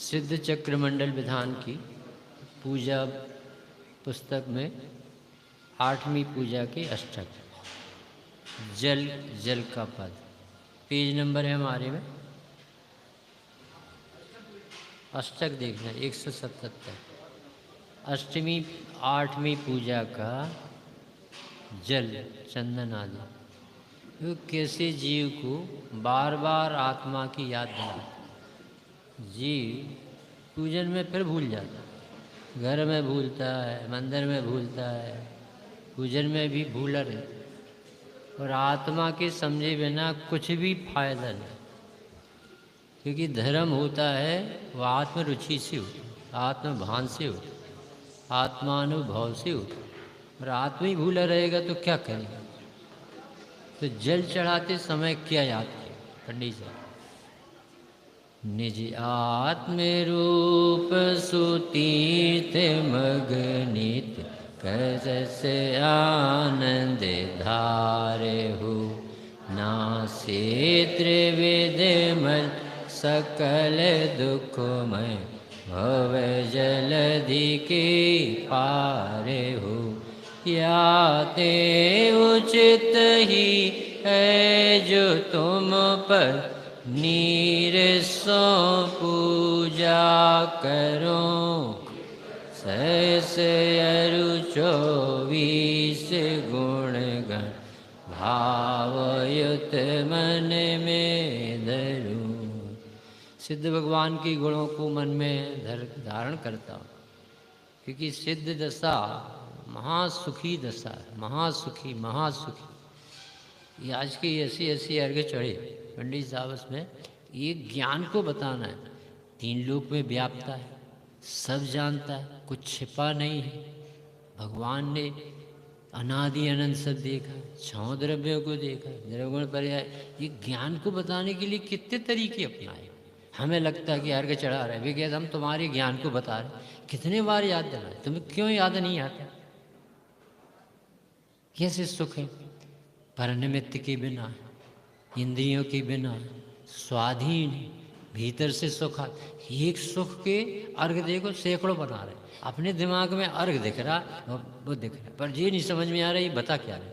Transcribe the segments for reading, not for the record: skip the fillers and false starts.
सिद्ध चक्रमंडल विधान की पूजा पुस्तक में 8वीं पूजा के अष्टक जल जल का पद पेज नंबर है हमारे में। अष्टक देखना 177 अष्टमी 8वीं पूजा का जल चंदन आदि तो कैसे जीव को बार बार आत्मा की याद दिलाता। जीव पूजन में फिर भूल जाता, घर में भूलता है, मंदिर में भूलता है, पूजन में भी भूला रहता और आत्मा के समझे बिना कुछ भी फायदा नहीं। क्योंकि धर्म होता है वो आत्म रुचि से होता, आत्मभान से होता, आत्मानुभव से होता और आत्मा ही भूला रहेगा तो क्या करेगा। तो जल चढ़ाते समय क्या याद किया पंडित जी? निज आत्म रूप सुतीर्थ मगनित करस आनंद धारे हो नासे त्रिविधमल सकल दुखमय भव जलधि के पारे हो। याते उचित ही है जो तुम पर नीर सो पूजा करो सहस अरु 24 गुण गण भावयुत मन में धरूं। सिद्ध भगवान के गुणों को मन में धारण करता हूँ क्योंकि सिद्ध दशा महासुखी दशा है, महासुखी महासुखी। ये आज की ऐसी ऐसी अर्घ चढ़े पंडित साहब उसमें ये ज्ञान को बताना है। 3 लोक में व्याप्ता है, सब जानता है, कुछ छिपा नहीं है। भगवान ने अनादि अनंत सब देखा, 6 द्रव्यों को देखा, निर्गुण पर्याय। ये ज्ञान को बताने के लिए कितने तरीके अपनाए। हमें लगता है कि अर्घ चढ़ा रहे, वे कहते हम तुम्हारे ज्ञान को बता रहे, कितने बार याद दिलाए, तुम्हें क्यों याद नहीं आता? कैसे सुख है पर निमित्त के बिना, इंद्रियों के बिना, स्वाधीन भीतर से सुख। एक सुख के अर्घ देखो सैकड़ों बना रहे, अपने दिमाग में अर्घ दिख रहा वो दिख रहा, पर ये नहीं समझ में आ रहा ये बता क्या रहे।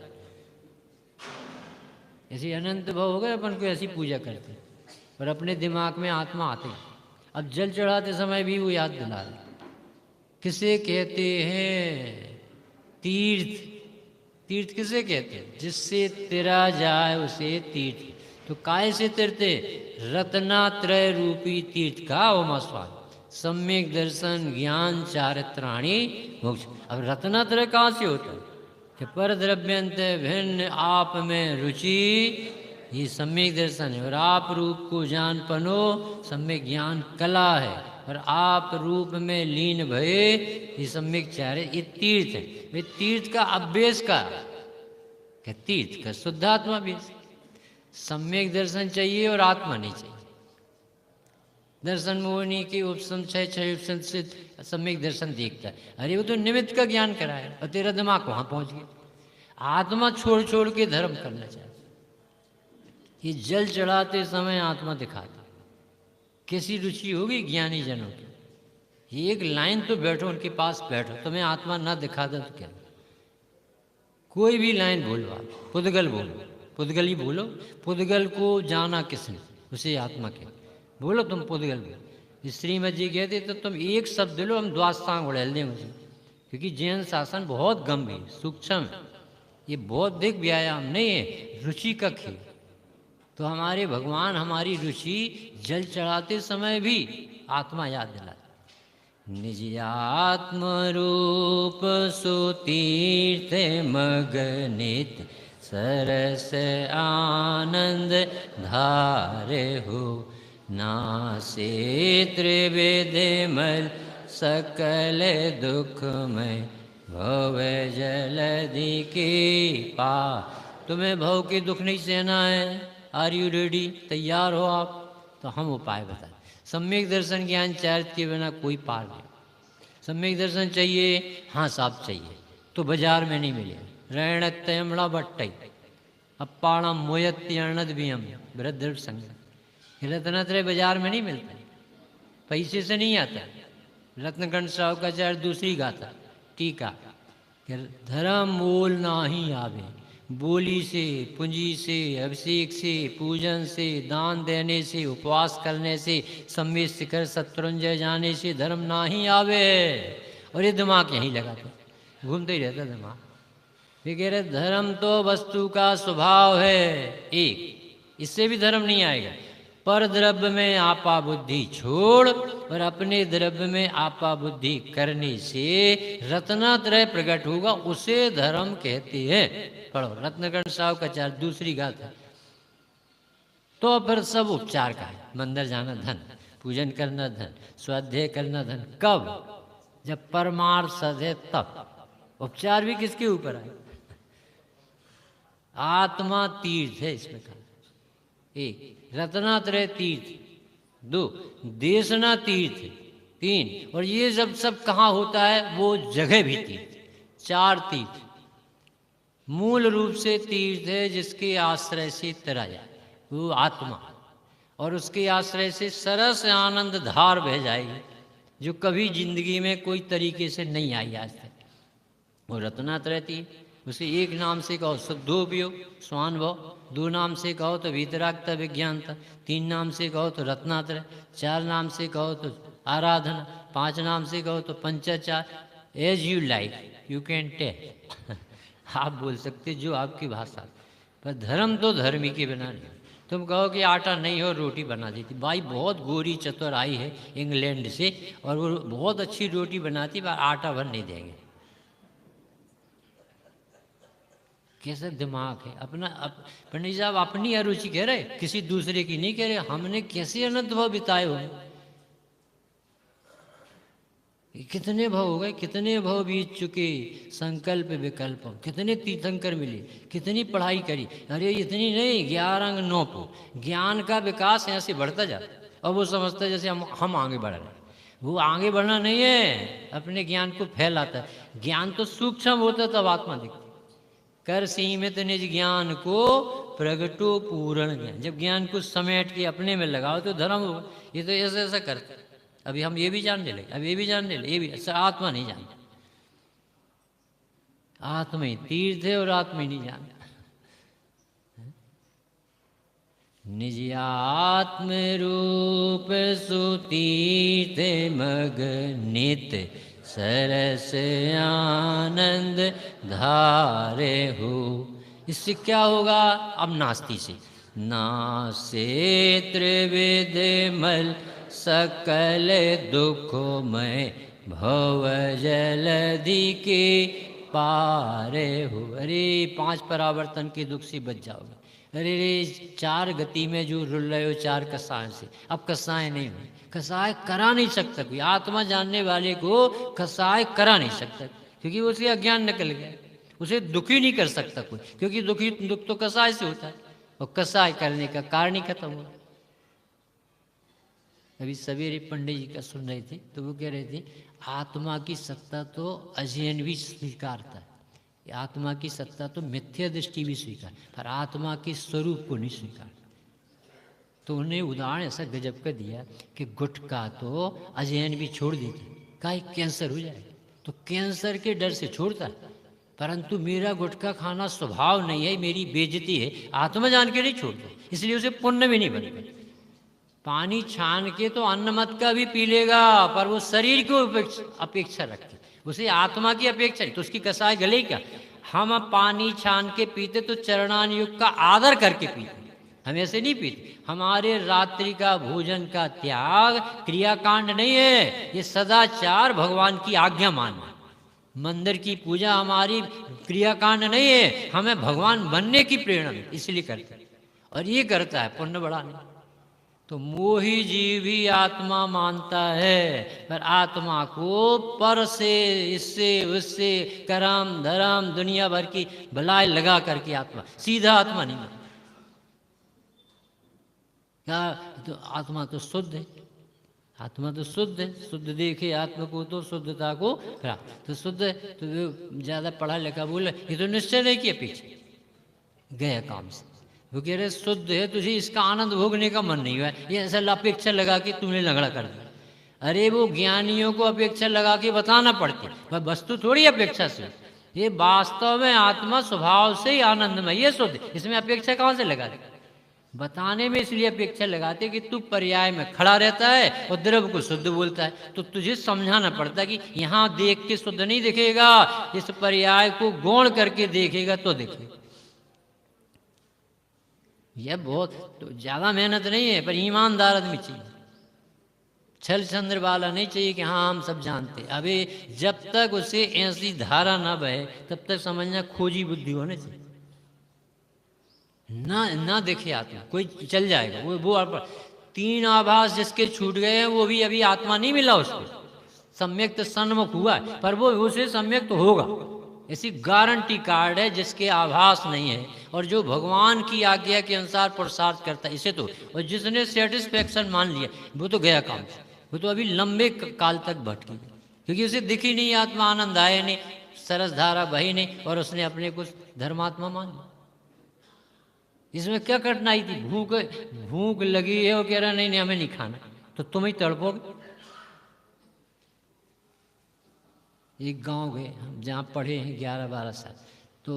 ऐसी अनंत भाव हो गए अपन को ऐसी पूजा करते पर अपने दिमाग में आत्मा आते। अब जल चढ़ाते समय भी वो याद दिला रहे। किसे कहते हैं तीर्थ? तीर्थ किसे कहते हैं? जिससे तिरा जाए उसे तीर्थ। तो काय से तिरते? रत्नात्रय रूपी तीर्थ का ओमा स्वाद। सम्यक दर्शन ज्ञान चारित्राणी मोक्ष। अब रत्नात्रय कहाँ से होता है कि पर द्रव्यंत भिन्न आप में रुचि, ये सम्यक दर्शन है। और आप रूप को जान पनो सम्यक ज्ञान कला है। और आप रूप में लीन भये ये सम्यक चार है। ये तीर्थ है। वे तीर्थ का अभ्यास का क्या, तीर्थ का शुद्धात्मा अभ्यास। सम्यक दर्शन चाहिए और आत्मा नहीं चाहिए। दर्शन मोहनी के उपसम छह उपसम से सम्यक दर्शन देखता है। अरे वो तो निमित्त का ज्ञान कराया और तेरा दिमाग वहां पहुंच गया। आत्मा छोड़ छोड़ के धर्म करना चाहिए। ये जल चढ़ाते समय आत्मा दिखाता, कैसी रुचि होगी ज्ञानी जनों की। एक लाइन तो बैठो, उनके पास बैठो, तुम्हें आत्मा ना दिखाता तो क्या। कोई भी लाइन बोलवा, पुद्गल बोलो, पुद्गल ही बोलो। पुद्गल को जाना किसने, उसे आत्मा के बोलो। तुम पुद्गल बोलो। श्रीमद जी कहते तो तुम एक शब्द लो, हम द्वास्तांग उड़ेल दें उसे। क्योंकि जैन शासन बहुत गंभीर सूक्ष्म है, ये बौद्धिक व्यायाम नहीं है, रुचि का खेल। तो हमारे भगवान हमारी रुचि जल चढ़ाते समय भी आत्मा याद दिलाते। निज आत्म रूप सुतीर्थ मगनित सरस आनंद धारे हो, नासे त्रिविध मल सकल दुख में भव जलधि के पा। तुम्हें भव के दुख नहीं सहना है, आर यू रेडी, तैयार हो आप, तो हम उपाय बताएं। सम्यक दर्शन ज्ञान चारित्र के बिना कोई पार नहीं। सम्यक दर्शन चाहिए, हाँ साहब चाहिए, तो बाजार में नहीं मिले। रणतमड़ा बट्टई अपाणम मोयत्यणद वियम वृद्ध संग। रत्नात्रय बाजार में नहीं मिलता, पैसे से नहीं आता। रत्नगंज साहब का चार दूसरी गाथा टीका, धर्म मोल ना ही आवे, बोली से, पूंजी से, अभिषेक से, पूजन से, दान देने से, उपवास करने से, सम्यक शिखर शत्रुंजय जाने से धर्म ना ही आवे। और ये दिमाग यहीं लगा था, घूमते ही रहता दिमाग। ये कह रहे धर्म तो वस्तु का स्वभाव है एक, इससे भी धर्म नहीं आएगा। पर द्रव्य में आपा बुद्धि छोड़ और अपने द्रव्य में आपा बुद्धि करने से रत्नात्रय प्रकट होगा, उसे धर्म कहते हैं। पढ़ो रत्नगण साहब का चार दूसरी गाथा। तो फिर सब उपचार का है। मंदिर जाना धन, पूजन करना धन, स्वाध्याय करना धन। कब? जब परमार्थ सधे तब। उपचार भी किसके ऊपर है? आत्मा तीर्थ है इसमें कहा। एक रत्नात्रय तीर्थ, दो देशना तीर्थ, तीन और ये जब सब कहाँ होता है वो जगह भी तीर्थ। चार तीर्थ मूल रूप से तीर्थ है जिसके आश्रय से तरा जाए वो आत्मा, और उसके आश्रय से सरस आनंद धार बह जाएगी जो कभी जिंदगी में कोई तरीके से नहीं आई आज तक। वो रत्नात्रय तीर्थ। उसे एक नाम से कहो शुद्धोपयोग स्वानुभव, दो नाम से कहो तो वीतरागता विज्ञानता, तीन नाम से कहो तो रत्नात्रय, चार नाम से कहो तो आराधना, पांच नाम से कहो तो पंचाचार। As you like you can tell. आप बोल सकते जो आपकी भाषा, पर धर्म तो धर्मी के बिना नहीं। तुम कहो कि आटा नहीं हो रोटी बना देती, भाई बहुत गोरी चतुर आई है इंग्लैंड से और वो बहुत अच्छी रोटी बनाती, पर आटा भर नहीं देंगे। कैसा दिमाग है अपना। पंडित साहब अपनी अरुचि कह रहे, किसी दूसरे की नहीं कह रहे। हमने कैसे अनंत भाव बिताए हुए, कितने भाव हो गए, कितने भाव बीत चुके, संकल्प विकल्प, कितने तीर्थंकर मिले, कितनी पढ़ाई करी। अरे इतनी नहीं, 11 अंग 9 पो। ज्ञान का विकास यहाँ से बढ़ता जाता है और वो समझता है जैसे हम आगे बढ़ रहे हैं। वो आगे बढ़ना नहीं है, अपने ज्ञान को फैलाता है। ज्ञान तो सूक्ष्म होता तब आत्मा दिखती। कर सीमित निज ज्ञान को प्रगटो पूर्ण ज्ञान। जब ज्ञान को समेट के अपने में लगाओ तो धर्म होगा। ये तो ऐसा ऐसा करते, अभी हम ये भी जानने लगे, अब ये भी जानने लगे, ये भी ऐसा। आत्मा नहीं जानता, आत्मा ही तीर्थ है और आत्मा ही नहीं जानता। निज आत्म रूप सुतीर्थ मग नित सरस आनंद धारे हो। इससे क्या होगा? अब नास्ती से नासे त्रिविध मल सकल दुखों में भव जलधि के पारे हो। अरे 5 परावर्तन के दुख से बच जाओगे। अरे रे 4 गति में जो रुल रहे हो 4 कसायों से, अब कसाय नहीं हुए। कसाय करा नहीं सकता कोई, आत्मा जानने वाले को कसाय करा नहीं सकता, क्योंकि उसे अज्ञान निकल गया। उसे दुखी नहीं कर सकता कोई, क्योंकि दुख तो कसाय से होता है, और कसाय करने का कारण ही खत्म हुआ। अभी सवेरे पंडित जी का सुन रहे थे तो वो कह रहे थे आत्मा की सत्ता तो अध्ययन भी स्वीकारता है, आत्मा की सत्ता तो मिथ्या दृष्टि भी स्वीकार, पर आत्मा के स्वरूप को नहीं स्वीकार। तो उन्हें उदाहरण ऐसा गजब का दिया कि गुटखा तो अध्ययन भी छोड़ देते, काहे कैंसर हो जाए तो कैंसर के डर से छोड़ता है, परंतु मेरा गुटखा खाना स्वभाव नहीं है, मेरी बेइज्जती है, आत्मा जान के नहीं छोड़ता, इसलिए उसे पुण्य भी नहीं बनता। पानी छान के तो अन्न मत का भी पी लेगा, पर वो शरीर को अपेक्षा रखते, उसे आत्मा की अपेक्षा नहीं, तो उसकी कसाय गले क्या। हम पानी छान के पीते तो चरणान युग का आदर करके पीते, हम ऐसे नहीं पीते। हमारे रात्रि का भोजन का त्याग क्रियाकांड नहीं है, ये सदाचार भगवान की आज्ञा मानना। मंदिर की पूजा हमारी क्रियाकांड नहीं है, हमें भगवान बनने की प्रेरणा इसलिए करते, और ये करता है पुण्य बढ़ाने। तो मोही जीव ही आत्मा मानता है, पर आत्मा को पर से इससे उससे करम धर्म दुनिया भर की भलाई लगा करके आत्मा, सीधा आत्मा नहीं मानता। क्या तो आत्मा तो शुद्ध है, आत्मा तो शुद्ध है, शुद्ध देखे आत्मा को तो शुद्धता को प्राप्त, तो शुद्ध है। तो ज़्यादा पढ़ा लिखा बोले ये तो निश्चय नहीं किया, पीछे गया काम से। वो कह रहे शुद्ध है, तुझे इसका आनंद भोगने का मन नहीं हुआ, ये ऐसा अपेक्षा लगा के तुमने लंगड़ा कर दिया। अरे वो ज्ञानियों को अपेक्षा लगा के बताना पड़ती, वह वस्तु थोड़ी अपेक्षा से, ये वास्तव में आत्मा स्वभाव से ही आनंदमय, ये शुद्ध, इसमें अपेक्षा कहाँ से लगा दे। बताने में इसलिए अपेक्षा लगाते कि तू पर्याय में खड़ा रहता है और द्रव्य को शुद्ध बोलता है, तो तुझे समझाना पड़ता है कि यहाँ देख के शुद्ध नहीं दिखेगा, इस पर्याय को गौण करके देखेगा तो दिखेगा। यह बहुत तो ज़्यादा मेहनत नहीं है, पर ईमानदार आदमी चाहिए, छल चंद्र वाला नहीं चाहिए कि हाँ हम सब जानते। अबे जब तक उसे ऐसी धारा ना बहे तब तक समझना खोजी बुद्धि होने चाहिए। ना देखे आत्मा कोई चल जाएगा, वो 3 आभास जिसके छूट गए हैं वो भी अभी आत्मा नहीं मिला उसको, सम्यक तो सन्मुख हुआ है, पर वो उसे सम्यक तो होगा, ऐसी गारंटी कार्ड है जिसके आभास नहीं है और जो भगवान की आज्ञा के अनुसार पुरुषार्थ करता है इसे तो, और जिसने सेटिस्फेक्शन मान लिया वो तो गया काम, वो तो अभी लंबे काल तक भटकी, क्योंकि उसे दिखी नहीं आत्मा, आनंद आए नहीं, सरस धारा बही नहीं, और उसने अपने कुछ धर्मात्मा मान लिया। इसमें क्या कठिनाई थी, भूख लगी है, वो कह रहा नहीं हमें नहीं खाना, तो तुम ही तड़पोगे। एक गांव गए हम जहाँ पढ़े हैं 11-12 साल, तो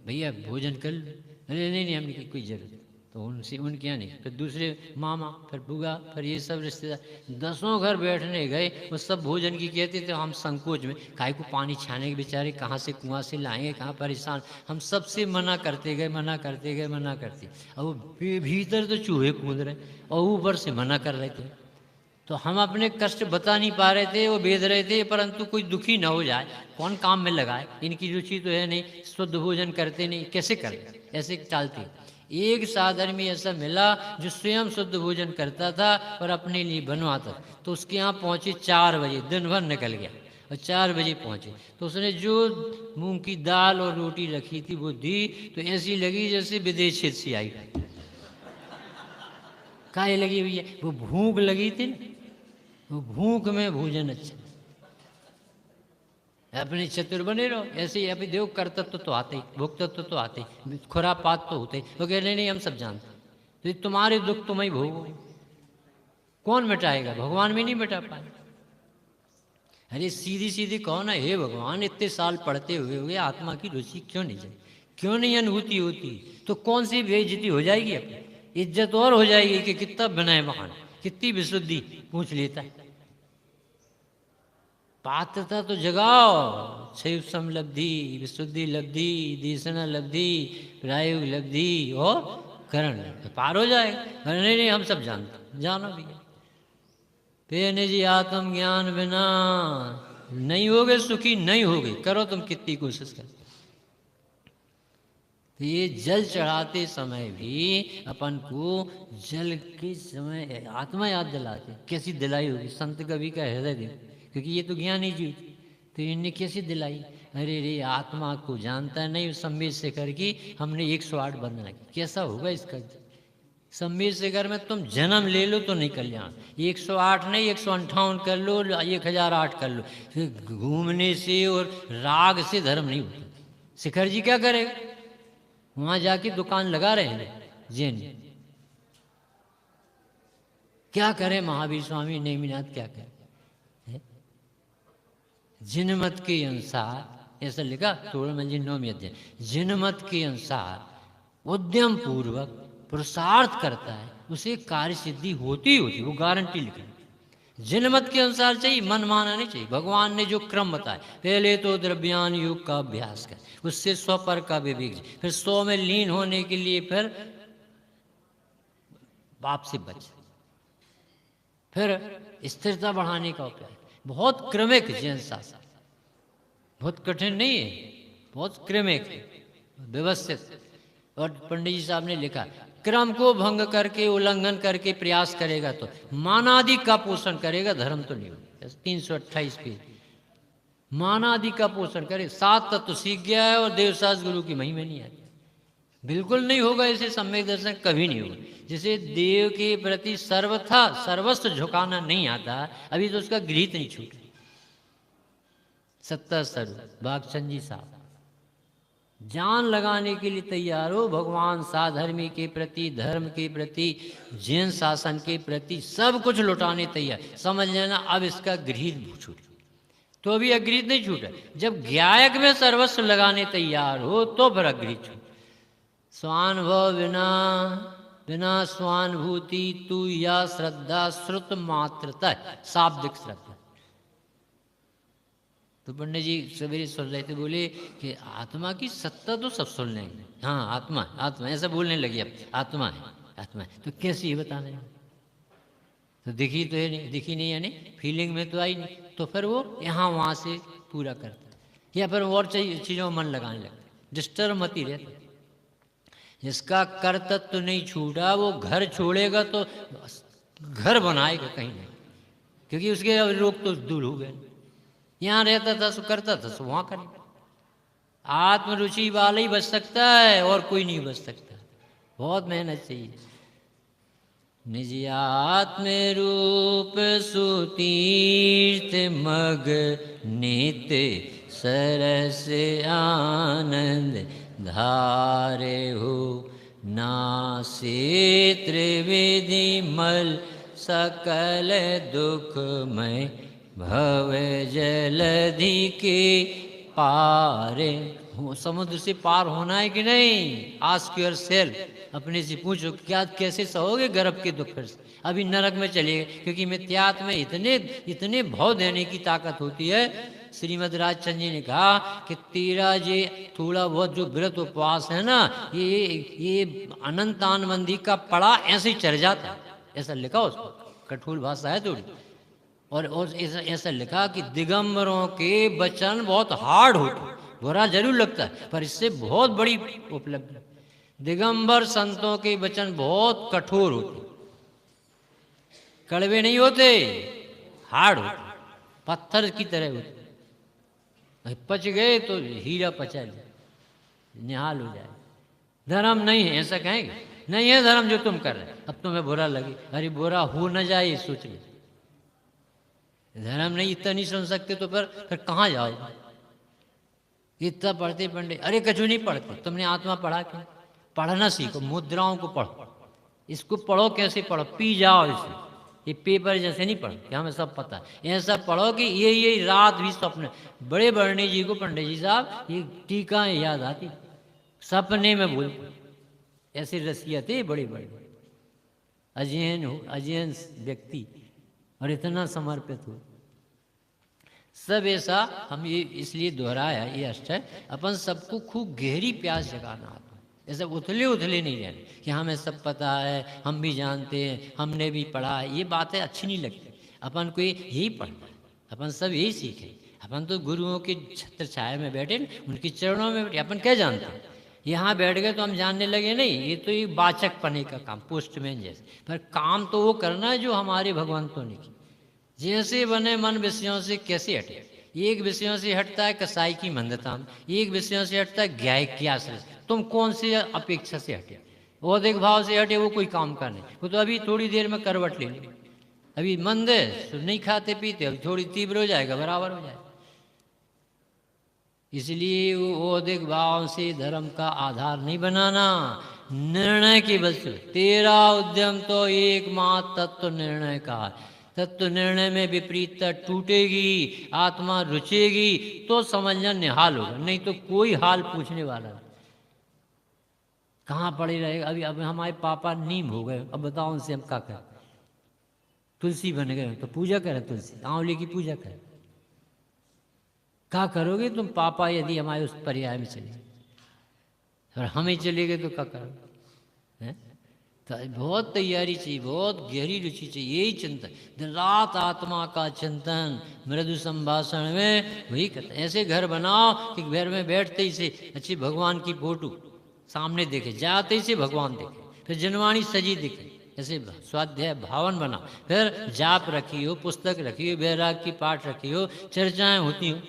भैया भोजन कर लो, अरे नहीं हमने की कोई जरूरत, तो उनके यहाँ नहीं, फिर दूसरे मामा, फिर बुआ, फिर ये सब रिश्तेदार 10 घर बैठने गए, वो सब भोजन की कहते थे, हम संकोच में काहे को पानी छाने के बेचारे कहाँ से कुआं से लाएंगे, कहाँ परेशान, हम सबसे मना करते गए, और वो भीतर तो चूहे कूद रहे और ऊपर से मना कर रहे थे, तो हम अपने कष्ट बता नहीं पा रहे थे, वो भेद रहे थे, परंतु कोई दुखी ना हो जाए, कौन काम में लगाए, इनकी रुचि तो है नहीं, शुद्ध भोजन करते नहीं, कैसे करें, ऐसे टालते। एक साधन में ऐसा मिला जो स्वयं शुद्ध भोजन करता था और अपने लिए बनवाता, तो उसके यहाँ पहुँचे 4 बजे, दिन भर निकल गया और 4 बजे पहुँचे, तो उसने जो मूंग की दाल और रोटी रखी थी वो दी, तो ऐसी लगी जैसे विदेश से आई। काहे लगी भैया, वो भूख लगी थी ना, वो भूख में भोजन अच्छा, अपने चतुर बने रहो, ऐसे ही अभी देखो कर्तव्य तो आते ही, भोग तत्व तो आते ही, खुरापात तो होते ही, वो कह नहीं हम सब जानते, तो तुम्हारे दुख तुम ही भोगो, कौन मिटाएगा, भगवान भी नहीं मिटा पाए। अरे सीधी कहो ना, हे भगवान इतने साल पढ़ते हुए आत्मा की रुचि क्यों नहीं जाए, क्यों नहीं अनुभूति होती, तो कौन सी बेइज्जती हो जाएगी, अपनी इज्जत और हो जाएगी कि कितना बनाए महान, कितनी विशुद्धि पूछ लेता है। पात्रता तो जगाओ, क्षय लब्धि, विशुद्धि लब्धि, देशना लब्धि, प्रायोग लब्धि और करण तो पार हो जाएगा। नहीं नहीं हम सब जानते, जानो भी पे निजी आत्मज्ञान बिना नहीं होगे सुखी, नहीं होगे, करो तुम कितनी कोशिश कर। तो ये जल चढ़ाते समय भी अपन को जल के समय आत्मा याद दिलाते, कैसी दिलाई होगी संत कवि का हृदय दे, क्योंकि ये तो ज्ञानी जीव, तो इनने कैसी दिलाई, अरे रे आत्मा को जानता नहीं, सम्मेद शेखर की हमने 108 वंदना की, कैसा होगा इसका। सम्मेद शेखर में तुम जन्म ले लो तो नहीं कल्याण, 108 नहीं 158 कर लो, 1008 कर लो, फिर घूमने से और राग से धर्म नहीं होता। शेखर जी क्या करेगा, वहां जाके दुकान लगा रहे हैं जैन, क्या करे महावीर स्वामी नेमिनाथ क्या करे, जिन मत के अनुसार ऐसा लिखा तोड़ मंजिल 9वें अध्याय, जिन मत के अनुसार उद्यम पूर्वक पुरुषार्थ करता है उसे कार्य सिद्धि होती होती, वो गारंटी लिखी। जिन मत के अनुसार चाहिए, मन माना नहीं चाहिए। भगवान ने जो क्रम बताया, पहले तो द्रव्यान योग का अभ्यास कर, उससे 100 पर का विवेक, फिर 100 में लीन होने के लिए फिर पाप से बच, फिर स्थिरता बढ़ाने का उपाय। बहुत क्रमिक जैन शास्त्र, बहुत कठिन नहीं है, बहुत क्रमिक व्यवस्थित। और पंडित जी साहब ने लिखा, क्रम को भंग करके उल्लंघन करके प्रयास करेगा तो मानादि का पोषण करेगा, धर्म तो नहीं होगा। 328 पेज, मानादि का पोषण करे, 7 तत्व सीख गया है और देवशास्त्र गुरु की महिमा नहीं आती, बिल्कुल नहीं होगा। ऐसे सम्यक दर्शन कभी नहीं होगा। जिसे देव के प्रति सर्वथा सर्वस्व झुकाना नहीं आता, अभी तो उसका गृहित नहीं छूटा। सत्ता स्वरूप भागचंद जी साहब जान लगाने के लिए तैयार हो, भगवान साधर्मी के प्रति, धर्म के प्रति, जैन शासन के प्रति सब कुछ लुटाने तैयार। समझ लेना अब इसका गृहित छूट, तो अभी अगृहित नहीं छूटा। जब ज्ञायक में सर्वस्व लगाने तैयार हो तो फिर अगृहित छूट। स्वानुभव बिना बिना स्वानुभूति तू या श्रद्धा श्रुत मात्रता, शाब्दिक श्रद्धा। तो पंडित जी सवेरे सुन रहे थे, बोले कि आत्मा की सत्ता तो सब सुन लेंगे, हाँ आत्मा आत्मा ऐसा बोलने लगी, अब आत्मा है आत्मा है, तो कैसी है बताने, तो दिखी तो है नहीं, दिखी नहीं यानी फीलिंग में तो आई नहीं, तो फिर वो यहाँ वहाँ से पूरा करता, या फिर और चीज़ों में मन लगाने लगता, डिस्टर्ब मत ही रहता। जिसका कर्तव्य तो नहीं छूटा, वो घर छोड़ेगा तो घर बनाएगा कहीं नहीं, क्योंकि उसके रोग तो दूर हो गए। यहाँ रहता था सो करता था सो वहाँ करे। आत्म रुचि वाला ही बच सकता है और कोई नहीं बच सकता, बहुत मेहनत चाहिए। निज आत्म रूप सुतीर्थ मग नित्य सरस आनंद धारे हो, नासे त्रिविधि मल सकल दुखमय भव जलधि के पारे। समुद्र से पार होना है कि नहीं, आस्क योर सेल्फ, अपने से पूछो क्या कैसे सहोगे गर्भ के दुख से। अभी नरक में चलिए, क्योंकि मिथ्यात्व में इतने भाव देने की ताकत होती है। श्रीमद राजचंद जी ने कहा कि तेरा ये थोड़ा बहुत जो व्रत उपवास है ना, ये अनंतानबंदी का पड़ा ऐसे ही चढ़ जाता है, ऐसा लिखा उसको, कठोर भाषा है थोड़ी। और ऐसा लिखा कि दिगंबरों के वचन बहुत हार्ड होते, बुरा जरूर लगता है पर इससे बहुत बड़ी उपलब्धि। दिगंबर संतों के वचन बहुत कठोर होते, कड़वे नहीं होते, हार्ड होते, पत्थर की तरह होते। पच गए तो हीरा पचा ले, निहाल हो जाए। धर्म नहीं है ऐसा कहेंगे, नहीं है धर्म जो तुम कर रहे, अब तुम्हें बुरा लगे, अरे बुरा हो न जाए सोच ले। धर्म नहीं, इतना नहीं सुन सकते तो फिर कहाँ जाओ। इतना पढ़ते पंडित, अरे कछु नहीं पढ़ते, तुमने आत्मा पढ़ा क्या? पढ़ना सीखो, मुद्राओं को पढ़ो, इसको पढ़ो, कैसे पढ़ो, पी जाओ इसे, ये पेपर जैसे नहीं पढ़ो कि हमें सब पता है। ऐसा पढ़ो कि ये रात भी स्वप्न, बड़े बरणी जी को पंडित जी साहब ये टीका याद आती, सपने में बोल, ऐसे रसिया थे बड़े बड़े अजैन व्यक्ति, और इतना समर्पित हो। सब ऐसा हम ये इसलिए दोहराया, ये अष्टय अपन सबको खूब गहरी प्यास जगाना आता, ऐसा उथले उथले नहीं रहने कि हमें सब पता है, हम भी जानते हैं, हमने भी पढ़ा है। ये बातें अच्छी नहीं लगती। अपन को यही पढ़ना है, अपन सब यही सीखें। अपन तो गुरुओं की छत्र छाया में बैठे, उनके चरणों में बैठे, अपन क्या जानते हैं? यहाँ बैठ गए तो हम जानने लगे नहीं। ये तो ये वाचक पने का काम, पोस्टमैन जैसे। पर काम तो वो करना है जो हमारे भगवंतों ने की। जैसे बने मन विषयों से कैसे हटे। एक विषयों से हटता है कसाई की मंदता में, एक विषयों से हटता है ज्ञाय की आश्रय। तुम कौन सी अपेक्षा से हटे? औधिक भाव से हटे, वो कोई काम का नहीं। वो तो अभी थोड़ी देर में करवट ले लो। अभी मंद है तो नहीं खाते पीते, अभी थोड़ी तीव्र हो जाएगा, बराबर हो जाएगा। इसलिए वो औधिक भाव से धर्म का आधार नहीं बनाना। निर्णय की बस तेरा उद्यम तो एकमात्र तत्व निर्णय का है। तत्व निर्णय में विपरीतता टूटेगी, आत्मा रुचेगी तो समझना निहाल होगा, नहीं तो कोई हाल पूछने वाला नहीं। कहाँ पड़े रहेगा? अभी अब हमारे पापा नीम हो गए, अब बताओ उनसे हम क्या करें? तुलसी बन गए तो पूजा करें, तुलसी आंवले की पूजा करें। क्या करोगे तुम पापा यदि हमारे उस पर्याय में चले और हमें चले गए तो क्या करोगे? हैं? तो बहुत तैयारी चाहिए, बहुत गहरी रुचि चाहिए। यही चिंतन, दिन रात आत्मा का चिंतन, मृदु संभाषण में वही करते। ऐसे घर बनाओ कि घर में बैठते ही से अच्छी भगवान की फोटो सामने देखे, जाते ही से भगवान देखे, फिर जनवाणी सजी दिखे। ऐसे स्वाध्याय भावन बना, फिर जाप रखी हो, पुस्तक रखी हो, बैराग की पाठ रखी हो, चर्चाएं होती हो।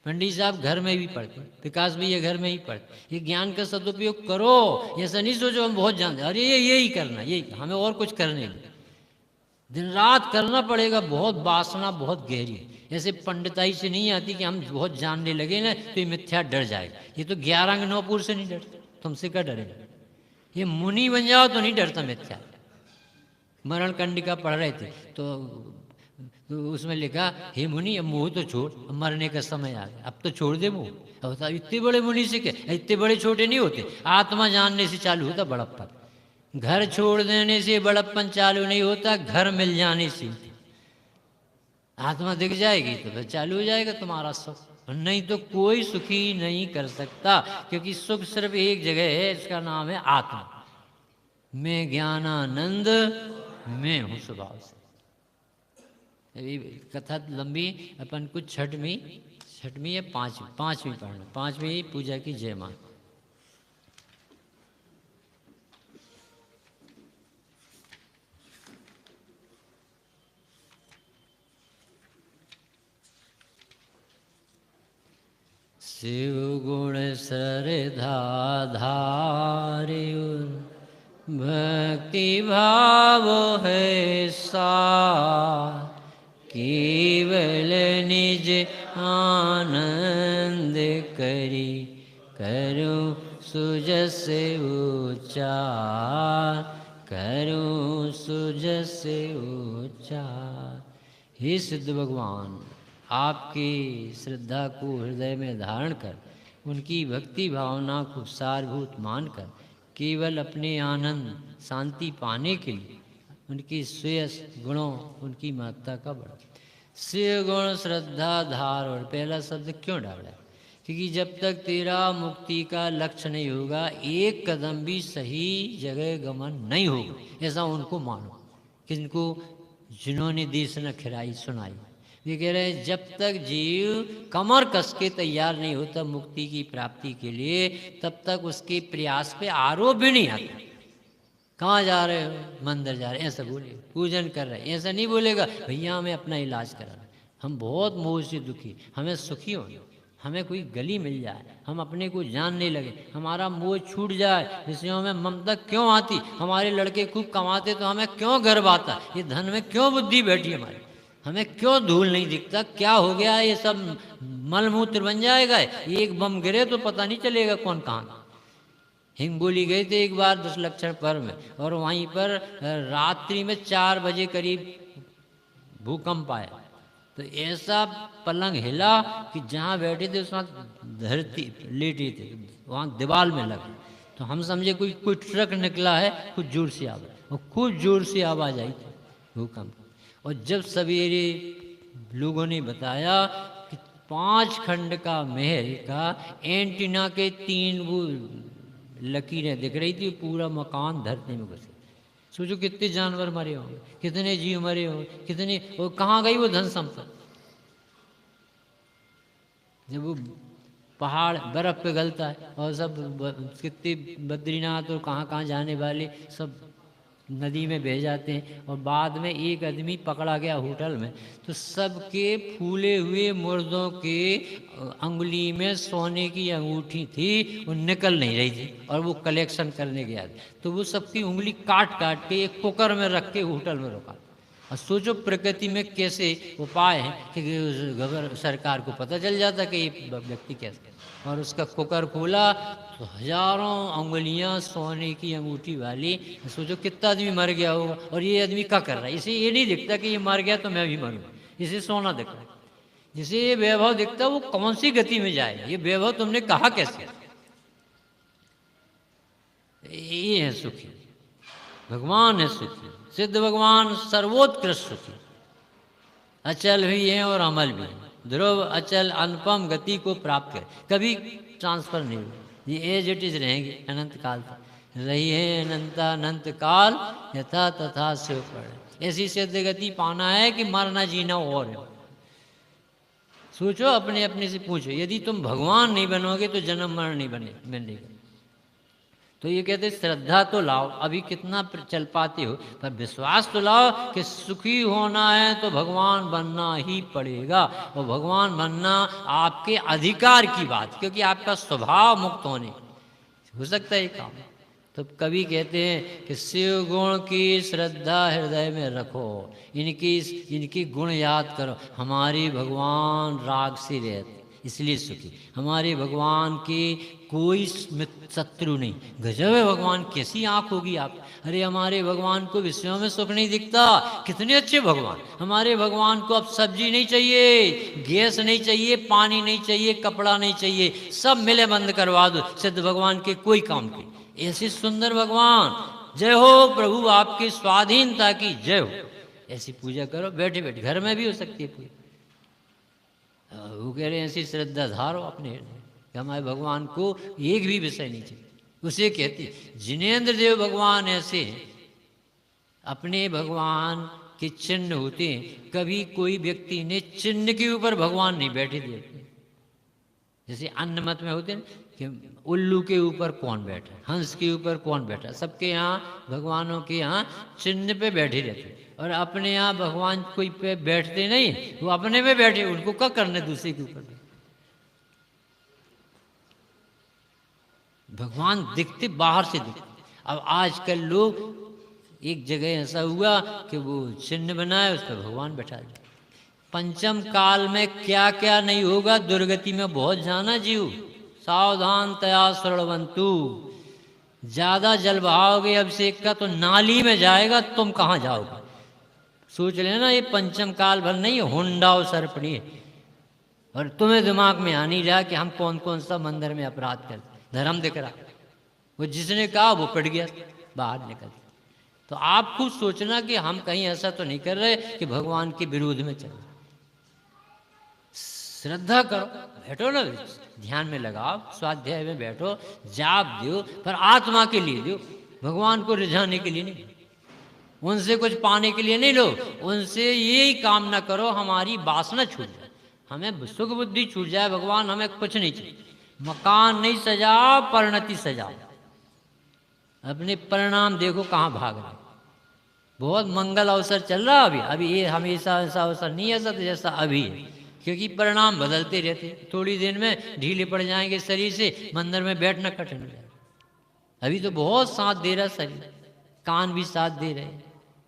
पंडित साहब घर में भी पढ़ते, विकास भैया घर में ही पढ़ते। ये ज्ञान का सदुपयोग करो। ऐसा नहीं सोचो हम बहुत जानते, अरे ये यही करना, यही हमें और कुछ करने नहीं, दिन रात करना पड़ेगा। बहुत वासना बहुत गहरी है। ऐसे पंडिताई से नहीं आती कि हम बहुत जानने लगे ना तो ये मिथ्या डर जाएगा। ये तो 11 नौपुर से नहीं डरता, तुमसे क्या डरेगा? ये मुनि बन जाओ तो नहीं डरता मिथ्या। मरण कंडिका पढ़ रहे थे तो उसमें लिखा, हे मुनि अब मोह तो छोड़, अब मरने का समय आ गया, अब तो छोड़ दे मोह। अब बता, इतने बड़े मुनि से क्या? इतने बड़े छोटे नहीं होते, आत्मा जानने से चालू होता बड़प्पन। घर छोड़ देने से बड़प्पन चालू नहीं होता, घर मिल जाने से। आत्मा दिख जाएगी तो फिर चालू हो जाएगा तुम्हारा सुख, नहीं तो कोई सुखी नहीं कर सकता। क्योंकि सुख सिर्फ एक जगह है, इसका नाम है आत्मा। मैं ज्ञानानंद मैं हूँ स्वभाव से। कथा लंबी, अपन कुछ छठवीं या पांचवी पढ़ना, पांचवी पूजा की जयमाला। शिव गुण श्रद्धा धारियो, भक्ति भाव है सा, केवल निज आनंद करी, करूं सुजस उच्चार, करूं सुजस उच्चार। हे सिद्ध भगवान, आपकी श्रद्धा को हृदय में धारण कर, उनकी भक्ति भावना को सारभूत मानकर, केवल अपने आनंद शांति पाने के लिए उनकी श्रेयस गुणों, उनकी महत्ता का बढ़ा। श्रेय गुण श्रद्धा धार, और पहला शब्द क्यों डाला? क्योंकि जब तक तेरा मुक्ति का लक्ष्य नहीं होगा, एक कदम भी सही जगह गमन नहीं होगा। ऐसा उनको मानो, किनको जिन्होंने देश न खिराई सुनाई। ये कह रहे हैं, जब तक जीव कमर कस के तैयार नहीं होता मुक्ति की प्राप्ति के लिए, तब तक उसके प्रयास पे आरोप भी नहीं आता। कहाँ जा रहे हो? मंदिर जा रहे हैं, ऐसा बोले। पूजन कर रहे हैं, ऐसा नहीं बोलेगा भैया हमें अपना इलाज करा, हम बहुत मोह से दुखी, हमें सुखी हो, हमें कोई गली मिल जाए, हम अपने को जानने लगे, हमारा मोह छूट जाए, विषयों में ममता क्यों आती? हमारे लड़के खूब कमाते तो हमें क्यों गर्व आता? ये धन में क्यों बुद्धि बैठी हमारी? हमें क्यों धूल नहीं दिखता? क्या हो गया? ये सब मलमूत्र बन जाएगा। एक बम गिरे तो पता नहीं चलेगा कौन कहाँ। हिंगोली गए थे एक बार 10 लक्षण पर्व में, और वहीं पर रात्रि में 4 बजे करीब भूकंप आया। तो ऐसा पलंग हिला कि जहाँ बैठे थे उसमें धरती लेटे थे, वहाँ दीवार में लगा। तो हम समझे कोई ट्रक निकला है, कुछ जोर से आवाज, और खूब जोर से आवाज आई थी भूकंप। और जब सवेरे लोगों ने बताया कि 5 खंड का महल का एंटीना के 3 वो लकीरें दिख रही थी, पूरा मकान धरती में घुसे। सोचो कितने जानवर मरे होंगे, कितने जीव मरे होंगे, कितने, वो कहाँ गई वो धन संपत्ति। जब वो पहाड़ बर्फ पिघलता है और सब कितने बद्रीनाथ और कहाँ कहाँ जाने वाले सब नदी में बह जाते हैं, और बाद में एक आदमी पकड़ा गया होटल में, तो सबके फूले हुए मुर्दों के अंगुली में सोने की अंगूठी थी, वो निकल नहीं रही थी, और वो कलेक्शन करने गया था, तो वो सबकी उंगली काट काट के एक कुकर में रख के होटल में रुका। और सोचो प्रकृति में कैसे उपाय हैं कि सरकार को पता चल जाता कि ये व्यक्ति कैसे, और उसका कुकर खोला तो हजारों अंगुलियां सोने की अंगूठी वाली। सोचो कितना आदमी मर गया होगा, और ये आदमी क्या कर रहा है, इसे ये नहीं दिखता कि ये मर गया तो मैं भी मरूंगा, इसे सोना दिख रहा है। जिसे ये वैभव दिखता वो कौन सी गति में जाए, ये वैभव तुमने कहा कैसे। ये है सुखी, भगवान है सुखी, सिद्ध भगवान सर्वोत्कृष्ट सुखी, अचल भी है और अमल भी है, ध्रुव अचल अनुपम गति को प्राप्त करे, कभी ट्रांसफर नहीं हुआ, ये एज इट इज रहेंगे अनंत काल तक, रही है अनंता अनंत काल यथा तथा शिव पड़े। ऐसी सिद्ध गति पाना है कि मरना जीना और है। सोचो अपने अपने से पूछो, यदि तुम भगवान नहीं बनोगे तो जन्म मरण नहीं बनेगा। तो ये कहते श्रद्धा तो लाओ, अभी कितना चल पाते हो, पर विश्वास तो लाओ कि सुखी होना है तो भगवान बनना ही पड़ेगा, और भगवान बनना आपके अधिकार की बात, क्योंकि आपका स्वभाव मुक्त होने हो सकता है ये काम। तो कवि कहते हैं कि शिव गुण की श्रद्धा हृदय में रखो, इनकी गुण याद करो। हमारे भगवान राग से रहते इसलिए सुखी, हमारे भगवान की कोई शत्रु नहीं। गजब है भगवान, कैसी आंख होगी आप। अरे हमारे भगवान को विषयों में सुख नहीं दिखता, कितने अच्छे भगवान। हमारे भगवान को अब सब्जी नहीं चाहिए, गैस नहीं चाहिए, पानी नहीं चाहिए, कपड़ा नहीं चाहिए, सब मिले बंद करवा दो, सिद्ध भगवान के कोई काम की। ऐसे सुंदर भगवान, जय हो प्रभु आपकी स्वाधीनता की जय हो। ऐसी पूजा करो, बैठे बैठे, घर में भी हो सकती है पूजा। वो कह रहे हैं ऐसी श्रद्धा धारो अपने हृदय कि हमारे भगवान को एक भी विषय नहीं चाहिए। उसे कहते जिनेन्द्र देव भगवान ऐसे हैं, अपने भगवान के चिन्ह होते हैं, कभी कोई व्यक्ति ने चिन्ह के ऊपर भगवान नहीं बैठे दिए। जैसे अन्न मत में होते हैं कि उल्लू के ऊपर कौन बैठा, हंस के ऊपर कौन बैठा, सबके यहाँ भगवानों के यहाँ चिन्ह पे बैठे रहते, और अपने यहाँ भगवान कोई पे बैठते नहीं, वो अपने में बैठे, उनको क्या करने दूसरे के ऊपर। भगवान दिखते बाहर से दिखते। अब आजकल लोग एक जगह ऐसा हुआ कि वो चिन्ह बनाए, उस पर भगवान बैठा दिया। पंचम काल में क्या क्या नहीं होगा, दुर्गति में बहुत जाना जीव, सावधान तया श्रवंतु। ज्यादा जल बहाओगे अभिषेक का तो नाली में जाएगा, तुम कहाँ जाओगे। सोच लेना ये पंचम काल भर नहीं, होंडा और सर्पणी है। और तुम्हें दिमाग में आ नहीं रहा कि हम कौन कौन सा मंदिर में अपराध कर, धर्म दिख रहा, वो जिसने कहा वो पिट गया, बाहर निकल। तो आप खुद सोचना कि हम कहीं ऐसा तो नहीं कर रहे कि भगवान के विरोध में चल। श्रद्धा करो, बैठो ना, ध्यान में लगाओ, स्वाध्याय में बैठो, जाप दो, पर आत्मा के लिए दो, भगवान को रिझाने के लिए नहीं, उनसे कुछ पाने के लिए नहीं लो। उनसे यही कामना करो हमारी वासना छूट जाए, हमें सुख बुद्धि छूट जाए। भगवान हमें कुछ नहीं चाहिए, मकान नहीं सजाओ, परिणति सजाओ। अपने परिणाम देखो कहाँ भाग रहे। बहुत मंगल अवसर चल रहा अभी ये हमेशा ऐसा अवसर नहीं ऐसा तो जैसा अभी है, क्योंकि परिणाम बदलते रहते। थोड़ी देर में ढीले पड़ जाएंगे शरीर से, मंदिर में बैठना कठिन हो जाएगा। अभी तो बहुत साथ दे रहा शरीर, कान भी साथ दे रहे।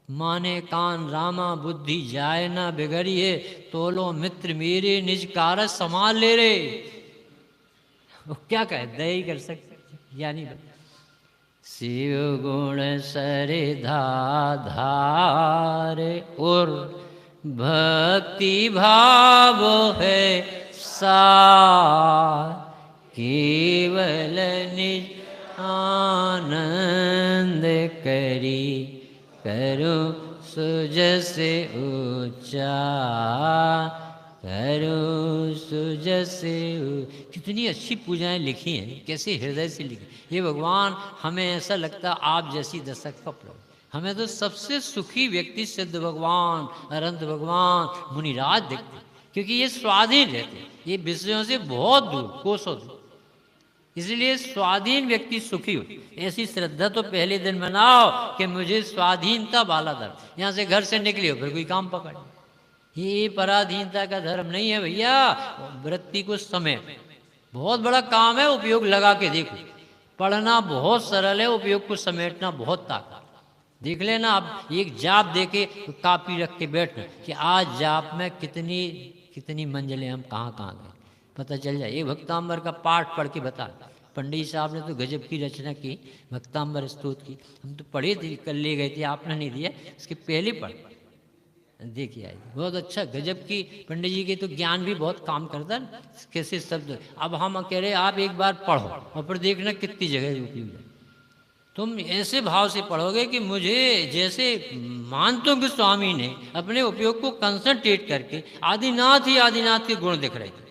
माने कान रामा बुद्धि जाए ना बिगड़िए, तोलो मित्र मेरे निज कारज संभाल ले रे। वो क्या कहे, दया ही कर सकते यानी। शिव गुण सरिधा धारे और भक्ति भाव है सार, केवल निज आनंद करी करो सुजस ऊंचा, करो सुजसे। कितनी अच्छी पूजाएं लिखी हैं, कैसे हृदय से लिखी। ये भगवान, हमें ऐसा लगता आप जैसी दशक पकड़ो। हमें तो सबसे सुखी व्यक्ति सिद्ध भगवान, अनंत भगवान, मुनिराज दिखते, क्योंकि ये स्वाधीन रहते, ये विषयों से बहुत दूर, कोसों दूर। इसलिए स्वाधीन व्यक्ति सुखी हो। ऐसी श्रद्धा तो पहले दिन बनाओ कि मुझे स्वाधीनता वाला धर्म। यहाँ से घर से निकले हो फिर कोई काम पकड़, ये पराधीनता का धर्म नहीं है भैया। वृत्ति को समय बहुत बड़ा काम है, उपयोग लगा के देखो। पढ़ना बहुत सरल है, उपयोग को समेटना बहुत ताकत। देख लेना, आप एक जाप देके कापी रख के बैठना कि आज जाप में कितनी कितनी मंजिलें हम कहाँ कहाँ गए, पता चल जाए। ये भक्तांबर का पाठ पढ़ के बता। पंडित साहब ने तो गजब की रचना की भक्तांबर स्तोत्र की। हम तो पढ़े थे, कल ले गए थे, आपने नहीं दिया, इसके पहले पढ़ देखिए आई, बहुत अच्छा गजब की। पंडित जी के तो ज्ञान भी बहुत काम करता है, कैसे शब्द। अब हम कह रहे आप एक बार पढ़ो और फिर देखना कितनी जगह उपयोग है। तुम ऐसे भाव से पढ़ोगे कि मुझे जैसे मानते हो कि स्वामी ने अपने उपयोग को कंसंट्रेट करके आदिनाथ ही आदिनाथ के गुण दिख रहे थे।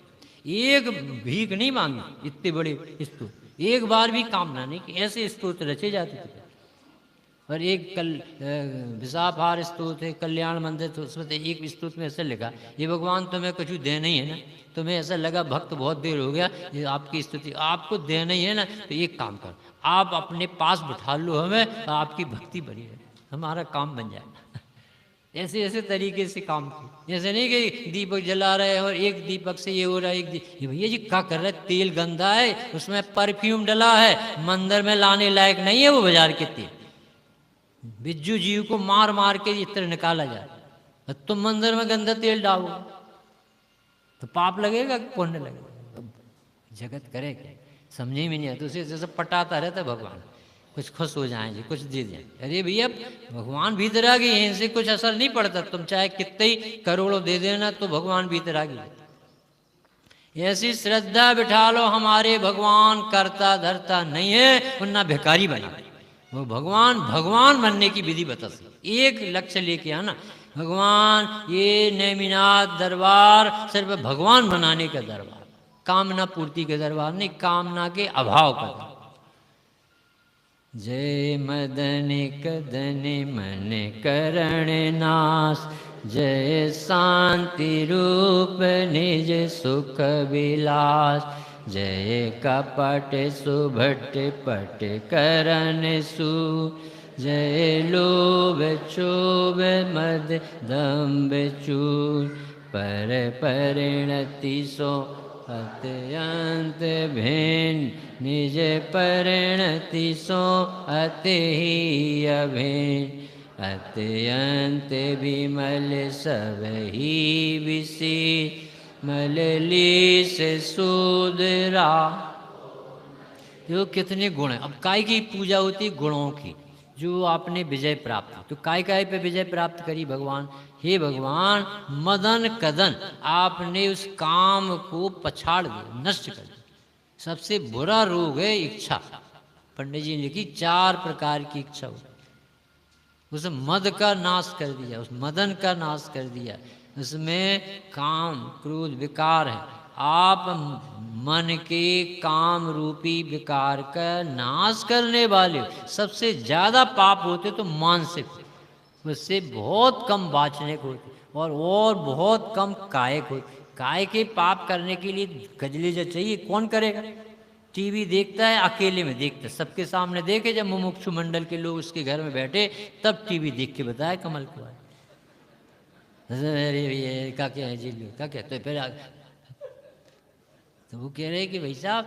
एक भीख नहीं मांगी, इतने बड़े स्तोत्र एक बार भी कामना नहीं कि ऐसे स्तोत्र रचे जाते थे। और एक विषापहार स्तोत्र है, कल्याण मंदिर, तो उसमें एक स्तोत्र में ऐसा लिखा, ये भगवान तुम्हें कुछ देना ही है ना, तुम्हें ऐसा लगा भक्त बहुत देर हो गया, ये आपकी स्तुति आपको देना ही है ना, तो एक काम कर, आप अपने पास बिठा लो हमें, आपकी भक्ति बनी रहे, हमारा काम बन जाएगा। ऐसे ऐसे तरीके से काम किए। जैसे नहीं कि दीपक जला रहे हैं और एक दीपक से ये हो रहा है, ये भैया जी क्या कर रहे हैं, तेल गंदा है, उसमें परफ्यूम डला है, मंदिर में लाने लायक नहीं है वो बाजार के तेल। बिज्जू जीव को मार मार के इत्र निकाला जाए, तुम मंदिर में गंदा तेल डालो तो पाप लगेगा कि पुण्य लगेगा। जगत करे क्या, समझे में नहीं आता। उसे जैसे पटाता रहता भगवान, कुछ खुश हो जाएंगे, कुछ दे दें। अरे भैया भगवान भीतर आ गए, इनसे कुछ असर नहीं पड़ता। तुम चाहे कितने ही करोड़ों दे देना तो भगवान भीतर आ गए। ऐसी श्रद्धा बिठा लो, हमारे भगवान करता धरता नहीं है, वरना भिखारी बना। वो भगवान भगवान बनने की विधि बता सकती। एक लक्ष्य लेके आना, भगवान ये नेमिनाथ दरबार सिर्फ भगवान बनाने का दरबार, कामना पूर्ति के दरबार नहीं, कामना के अभाव का दरबार। जय मदन कदन मन करण नाश, जय शांति रूप निज सुख विलास, जय कपट सुभट पट करन सु, जय लोभ क्षोभ मद दम्भ चूर, पर परिणति सो अत्यंत भिन्न, निज परिणति सो अति ही अभिन्न, अत्यंत विमल सब ही विशेष, मलली से सूदरा। जो कितने गुण हैं। अब काय की पूजा होती गुणों की, जो आपने विजय प्राप्त, तो काय काय पे विजय प्राप्त करी भगवान। हे भगवान मदन कदन, आपने उस काम को पछाड़ दिया, नष्ट कर दिया। सबसे बुरा रोग है इच्छा। पंडित जी ने लिखी 4 प्रकार की इच्छा हो, उस मद का नाश कर दिया, उस मदन का नाश कर दिया। उसमें काम क्रोध विकार है। आप मन के काम रूपी विकार का नाश करने वाले। सबसे ज्यादा पाप होते तो मानसिक, उससे बहुत कम वाचनिक होते और बहुत कम कायिक होते। काय के पाप करने के लिए गजलेजा चाहिए, कौन करेगा। टीवी देखता है अकेले में देखता है, सबके सामने देखे जब मुमुक्षु मंडल के लोग उसके घर में बैठे तब टीवी देख के बताया कमल को। अरे ये क्या क्या है जी, क्या कहते फिर तो वो कह रहे हैं कि भाई साहब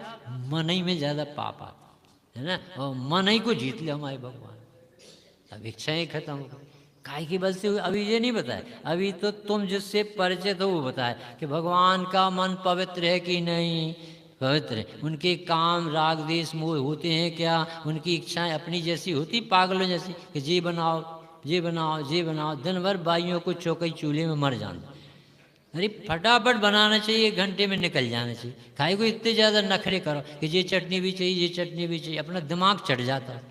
मन ही में ज़्यादा पाप आता है ना, और मन ही को जीत लिया हमारे भगवान। अब इच्छाएं खत्म हो गई, काय की बल से। अभी ये नहीं बताया, अभी तो तुम जिससे परिचित हो वो बताया कि भगवान का मन पवित्र है कि नहीं, पवित्र है। उनके काम राग देश मोह होते हैं क्या, उनकी इच्छाएं अपनी जैसी होती पागलों जैसी कि ये बनाओ ये बनाओ ये बनाओ, दिन भर बाइयों को चौकई चूल्हे में मर जाना। अरे फटाफट बनाना चाहिए, 1 घंटे में निकल जाना चाहिए। खाए को इतने ज़्यादा नखरे करो कि ये चटनी भी चाहिए ये चटनी भी चाहिए, अपना दिमाग चढ़ जाता है।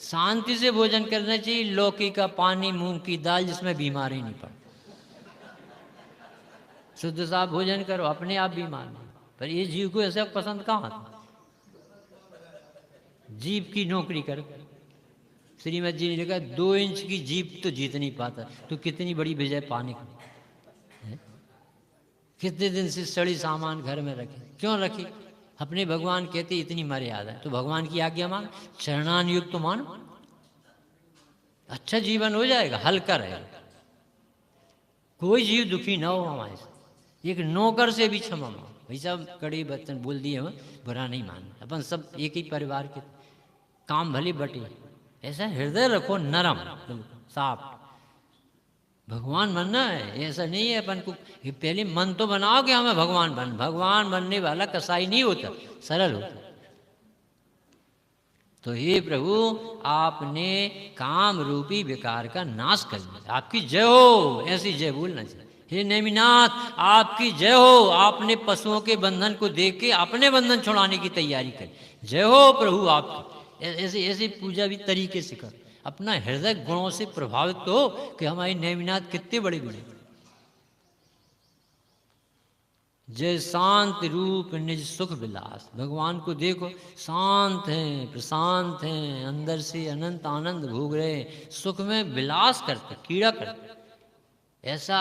शांति से भोजन करना चाहिए, लौकी का पानी मूंग की दाल जिसमें बीमारी नहीं पड़ती। शुद्ध साफ भोजन करो, अपने आप बीमार नहीं। पर ये जीव को ऐसा पसंद कहाँ था? जीभ की नौकरी कर। श्रीमद जी ने लिखा 2 इंच की जीभ तो जीत नहीं पाता, तो कितनी बड़ी विजय पाने की। कितने दिन से सड़ी सामान घर में रखे, क्यों रखी? अपने भगवान कहते इतनी मर्यादा है तो भगवान की आज्ञा मान, शरणान युक्त तो मान, अच्छा जीवन हो जाएगा, हल्का रहेगा, कोई जीव दुखी ना हो हमारे से। एक नौकर से भी क्षमा मांगो। भाई साहब कड़ी बर्तन बोल दिए हो, बुरा नहीं मानना, अपन सब एक ही परिवार के, काम भले बटे, ऐसा हृदय रखो नरम साफ। भगवान बनना है, ऐसा नहीं है अपन को। पहले मन तो बनाओ कि हमें भगवान भगवान बनने वाला कसाई नहीं होता, सरल होता। तो हे प्रभु आपने काम रूपी विकार का नाश कर दिया, आपकी जय हो, ऐसी जय बोलना चाहिए। हे नेमिनाथ आपकी जय हो, आपने पशुओं के बंधन को देख के अपने बंधन छुड़ाने की तैयारी करी, जय हो प्रभु आपकी। ऐसे ऐसे पूजा भी तरीके से कर, अपना हृदय गुणों से प्रभावित हो कि हमारे नेमिनाथ कितने बड़े गुण। जय शांत रूप निज सुख विलास, भगवान को देखो शांत हैं, प्रशांत हैं, अंदर से अनंत आनंद भोग रहे, सुख में विलास करते, कीड़ा करते, ऐसा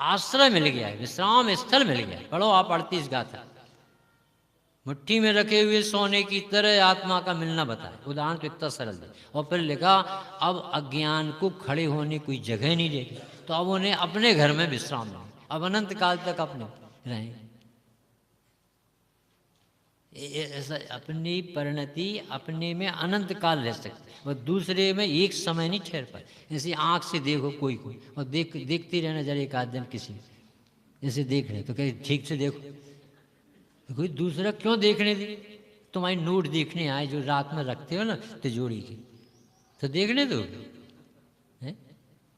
आश्रय मिल गया है, विश्राम स्थल मिल गया है। पढ़ो आप 38 गाथा। मुट्ठी में रखे हुए सोने की तरह आत्मा का मिलना बताए, उदाहरण तो इतना सरल है। और फिर लिखा अब अज्ञान को खड़े होने कोई जगह नहीं देगी, तो अब उन्हें अपने घर में विश्राम मिले, अब अनंत काल तक अपने रहेंगे। ऐसा अपनी परिणति अपने में अनंत काल रह सकते, और दूसरे में एक समय नहीं ठहर पाए। ऐसी आँख से देखो कोई और देखती रहना जरा एक आध दिन किसी ऐसे देख रहे तो कहीं ठीक से देखो, कोई दूसरा क्यों देखने दी? तुम्हारी नोट देखने आए जो रात में रखते हो ना तिजोरी की, तो देखने दो।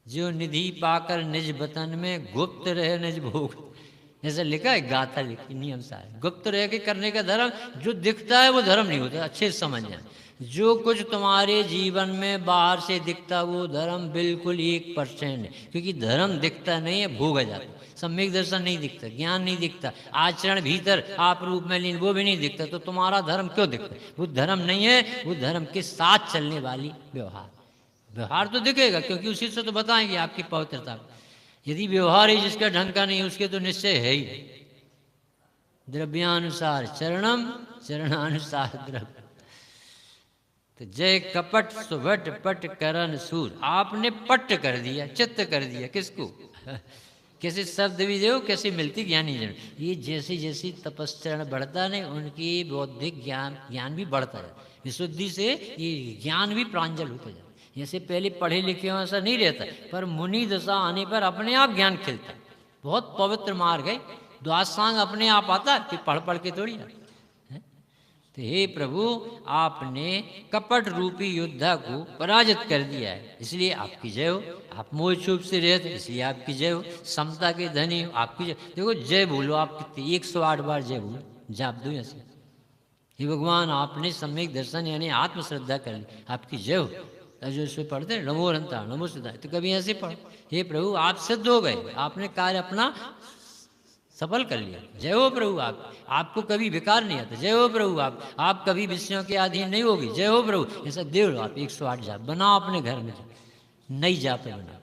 जो निधि पाकर निज वतन में गुप्त रहे निज भोग, ऐसा लिखा है, गाथा लिखी नियम सा है। गुप्त रह के करने का धर्म, जो दिखता है वो धर्म नहीं होता, अच्छे से समझ जाए। जो कुछ तुम्हारे जीवन में बाहर से दिखता वो धर्म बिल्कुल 1% है, क्योंकि धर्म दिखता नहीं है, भोगा जाता है। सम्यक दर्शन नहीं दिखता, ज्ञान नहीं दिखता, आचरण भीतर आप रूप में लीन वो भी नहीं दिखता, तो तुम्हारा धर्म क्यों दिखता? वो धर्म नहीं है, वो धर्म के साथ चलने वाली व्यवहार। व्यवहार तो दिखेगा, क्योंकि उसी से तो बताएंगे आपकी पवित्रता। यदि व्यवहार ही जिसका ढंग का नहीं उसके तो निश्चय है ही। द्रव्यानुसार चरणम, चरणानुसार द्रव्य। तो जय कपट सुभट पट करण सूर, आपने पट कर दिया, चित्त कर दिया किसको? कैसे शब्द भी दो, कैसे मिलती ज्ञानी जन। ये जैसे जैसे तपस्चरण बढ़ता नहीं, उनकी बौद्धिक ज्ञान भी बढ़ता है, विशुद्धि से ये ज्ञान भी प्रांजल होता जाए। जैसे पहले पढ़े लिखे हो ऐसा नहीं रहता, पर मुनि दशा आने पर अपने आप ज्ञान खिलता है। बहुत पवित्र मार्ग है, द्वादशांग अपने आप आता है, फिर पढ़ पढ़ के थोड़ी आता है। तो हे प्रभु आपने कपट रूपी योद्धा को पराजित कर दिया है, इसलिए आपकी जय हो। आप मोह छूप से रहते इसलिए आपकी जय हो, समता के धनी हो आपकी जय। देखो जय बोलो आप कितनी 108 बार जय बोलो, जाप दो ऐसे। हे भगवान आपने सम्यक दर्शन यानी आत्म श्रद्धा कर ली, आपकी जय हो। जो इसमें पढ़ते हैं नमो रंता नमो सिद्धाय, तो कभी ऐसे पढ़ो हे प्रभु आप सिद्ध हो गए, आपने कार्य अपना सफल कर लिया, जय हो प्रभु। आपको कभी विकार नहीं आता, जय हो प्रभु। आप कभी विषयों के अधीन नहीं होगी, जय हो प्रभु। ऐसा दे लो आप 108 जाप बनाओ अपने घर में, नई जाप बनाओ।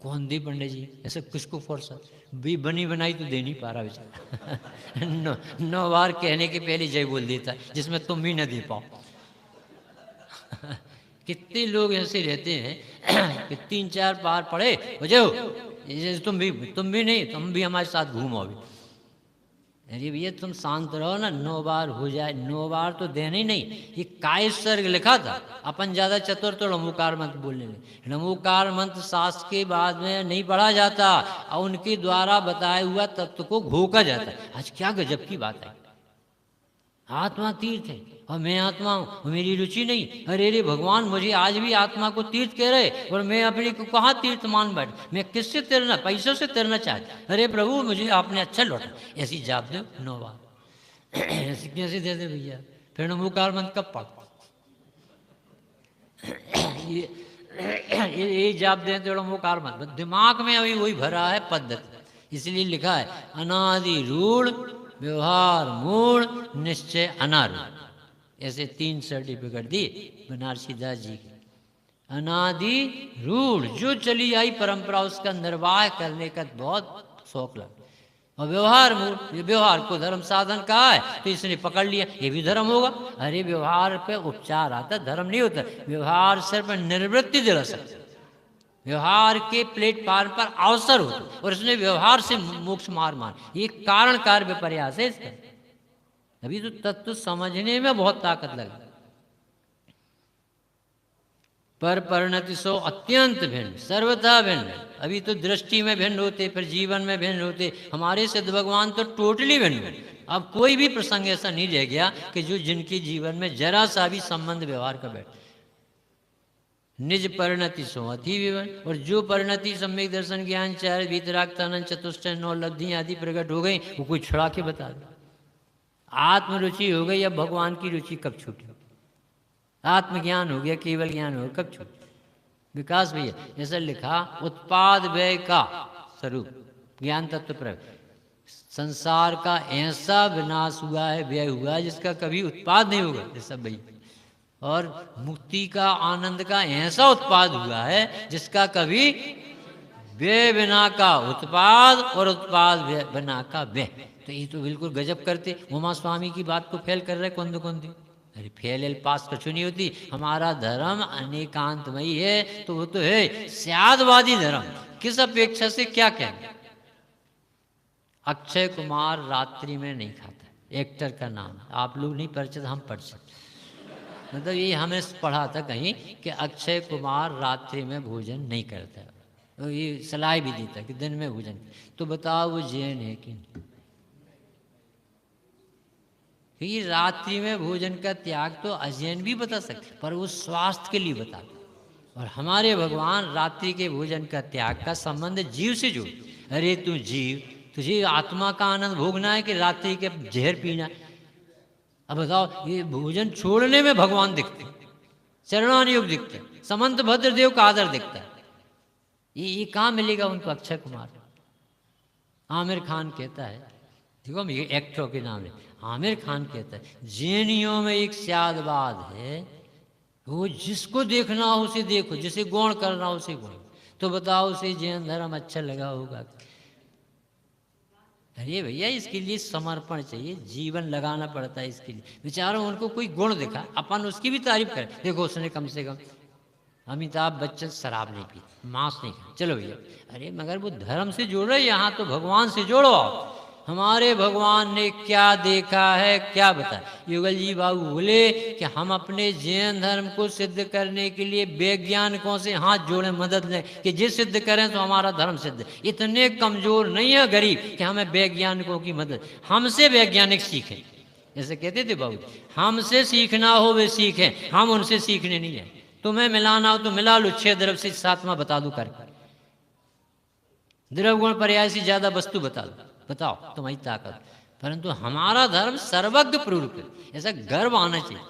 कौन दे पंडित जी, ऐसा किसको फुर्सत भी, बनी बनाई तो दे नहीं पा रहा बेचारा। 9 बार कहने के पहले जय बोल देता, जिसमें तुम भी न दे पाओ। कितने लोग ऐसे रहते हैं कि 3-4 बार पढ़े हो जाओ, तुम भी नहीं, तुम भी हमारे साथ घूमो अभी। अरे भैया तुम शांत रहो ना, 9 बार हो जाए, 9 बार तो देने ही नहीं। ये काय सर्ग लिखा था, अपन ज्यादा चतुर तो नमोकार मंत्र बोलने लगे। नमोकार मंत्र शास्त्र के बाद में नहीं पढ़ा जाता, और उनके द्वारा बताया हुआ तत्व को घोका जाता है। आज क्या गजब की बात है, आत्मा तीर्थ है और मैं आत्मा हूँ, मेरी रुचि नहीं। अरे रे भगवान मुझे आज भी आत्मा को तीर्थ कह रहे, और मैं अपने को कहाँ तीर्थ मान बैठ, मैं किससे तैरना, पैसों से तैरना चाहता। अरे प्रभु मुझे आपने अच्छा लौटा, ऐसी जाप दो 9 बार। ऐसी कैसे दे दे भैया, फिर नमोकार मंत्र कब पढ़? ये जाप दें तो नमोकार मंत्र दिमाग में अभी वही भरा है पद्धति, इसलिए लिखा है अनादि रूढ़ व्यवहार मूढ़ निश्चय अनारूढ़। ऐसे 3 सर्टिफिकेट दिए बनारसी दास जी के। अनादि रूढ़ जो चली आई परंपरा उसका निर्वाह करने का बहुत शौक लगा। और व्यवहार मूल, व्यवहार को धर्म साधन कहा है तो इसने पकड़ लिया ये भी धर्म होगा। अरे व्यवहार पे उपचार आता, धर्म नहीं होता। व्यवहार सिर्फ निवृत्ति दिला सकता, व्यवहार के प्लेटफार्म पर अवसर होता और इसने व्यवहार से मोक्ष मार मान, ये कारण कार्य विपर्यास है इसका। अभी तो तत्व समझने में बहुत ताकत लगी। पर परिणति सो अत्यंत भिन्न, सर्वथा भिन्न। अभी तो दृष्टि में भिन्न होते, फिर जीवन में भिन्न होते। हमारे सिद्ध भगवान तो टोटली भिन्न है। अब कोई भी प्रसंग ऐसा नहीं रह गया कि जो जिनके जीवन में जरा सा भी संबंध व्यवहार का बैठे। निज परिणति सो अति विवरण। और जो परिणति सम्यक दर्शन ज्ञान चार वीतरागतानंद चतुष्टय 9 लब्धियां आदि प्रकट हो गई, वो कोई छुड़ा के बता दे। आत्म रुचि हो गई, अब भगवान की रुचि कब छूटी? आत्मज्ञान हो गया, केवल ज्ञान हो गया, कब छूट? विकास भैया जैसा लिखा उत्पाद व्यय का स्वरूप ज्ञान तत्व पर संसार का ऐसा विनाश हुआ है, व्यय हुआ है जिसका कभी उत्पाद नहीं होगा जैसा भैया। और मुक्ति का आनंद का ऐसा उत्पाद हुआ है जिसका कभी व्यय बिना का उत्पाद और उत्पाद बिना का व्यय। तो ये तो बिल्कुल गजब करते। उमा स्वामी की बात को फेल कर रहे कौन कौन। अरे फेल पास कछु नहीं होती। हमारा धर्म अनेकांतमयी है तो वो तो है स्यादवादी धर्म। किस अपेक्षा से क्या कहना? अक्षय कुमार रात्रि में नहीं खाता, एक्टर का नाम। आप लोग नहीं परिचित, हम परिचित। मतलब ये हमें पढ़ा था कहीं कि अक्षय कुमार रात्रि में भोजन नहीं करता, तो ये सलाह भी देता कि दिन में भोजन। तो बताओ वो जैन है कि नहीं? क्योंकि रात्रि में भोजन का त्याग तो अजैन भी बता सकते, पर वो स्वास्थ्य के लिए बताते। और हमारे भगवान रात्रि के भोजन का त्याग का संबंध जीव से जोड़। अरे तू जीव, तुझे आत्मा का आनंद भोगना है कि रात्रि के जहर पीना है? अब बताओ, ये भोजन छोड़ने में भगवान दिखते, चरणानुयोग दिखते, समंत भद्रदेव का आदर दिखता है। ये कहाँ मिलेगा उनको? अक्षय कुमार। आमिर खान कहता है, देखो ये एक्टरों के नाम है, आमिर खान कहता है जैनियों में एक स्यादवाद है, वो जिसको देखना हो उसे देखो, जिसे गौण करना हो उसे गौण। तो बताओ उसे जैन धर्म अच्छा लगा होगा? अरे भैया इसके लिए समर्पण चाहिए, जीवन लगाना पड़ता है इसके लिए। बेचारों उनको कोई गुण दिखा, अपन उसकी भी तारीफ करें। देखो उसने कम से कम अमिताभ बच्चन शराब नहीं पी, मांस नहीं खा, चलो भैया। अरे मगर वो धर्म से जोड़ रहे, यहाँ तो भगवान से जोड़ो। हमारे भगवान ने क्या देखा है क्या बताया? युगल जी बाबू बोले कि हम अपने जैन धर्म को सिद्ध करने के लिए वैज्ञानिकों से हाथ जोड़े, मदद लें कि जे सिद्ध करें तो हमारा धर्म सिद्ध। इतने कमजोर नहीं है गरीब कि हमें वैज्ञानिकों की मदद, हमसे वैज्ञानिक सीखें। जैसे कहते थे बाबू, हमसे सीखना हो वे सीखें, हम उनसे सीखने नहीं है। तुम्हें मिलाना हो तो मिला लो, 6 द्रव्य से 7वां बता दो कर, द्रव्य गुण पर्याय से ज्यादा वस्तु बता दो, बताओ तुम्हारी ताकत। परंतु हमारा धर्म सर्वज्ञ पूर्वक है, ऐसा गर्व आना चाहिए।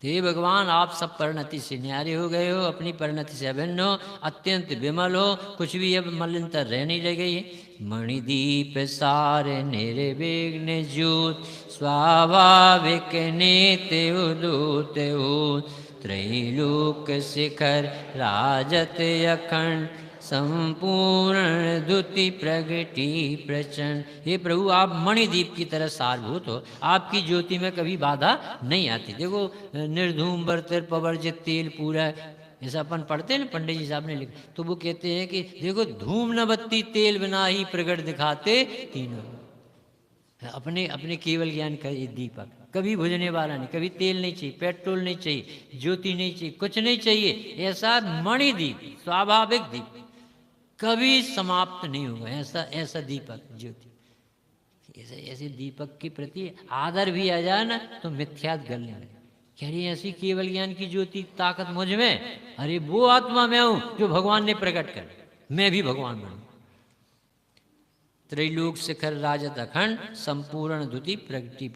तो हे भगवान आप सब परिणति से न्यारे हो गए हो, अपनी परिणति से अभिन्न हो, अत्यंत विमल हो, कुछ भी अब मलिनता रह नहीं रह गई है। मणिदीप सारे निर्विघ्न ज्योत स्वाभाविक नित्य उदूत हो, त्रैलोक शिखर राजत अखंड संपूर्ण द्युति प्रगति प्रचंड। हे प्रभु आप मणिदीप की तरह सारभूत हो, आपकी ज्योति में कभी बाधा नहीं आती। देखो निर्धूम बर्तर पवर्जित तेल पूरा, ऐसा अपन पढ़ते हैं ना, पंडित जी साहब ने लिखा। तो वो कहते हैं कि देखो धूम न बत्ती तेल बिना ही प्रगट दिखाते तीनों। अपने अपने केवल ज्ञान का ये दीपक कभी बुझने वाला नहीं, कभी तेल नहीं चाहिए, पेट्रोल नहीं चाहिए, ज्योति नहीं चाहिए, कुछ नहीं चाहिए। ऐसा मणिदीप स्वाभाविक दीप कभी समाप्त नहीं होगा। ऐसा दीपक ज्योति, ऐसे दीपक के प्रति आदर भी आ जाए ना तो मिथ्यात गल नहीं। कह रही ऐसी केवल ज्ञान की ज्योति ताकत मुझ में, अरे वो आत्मा मैं हूं जो भगवान ने प्रकट कर, मैं भी भगवान बनूं। त्रैलोक शिखर राजत अखंड संपूर्ण द्युति प्रगति।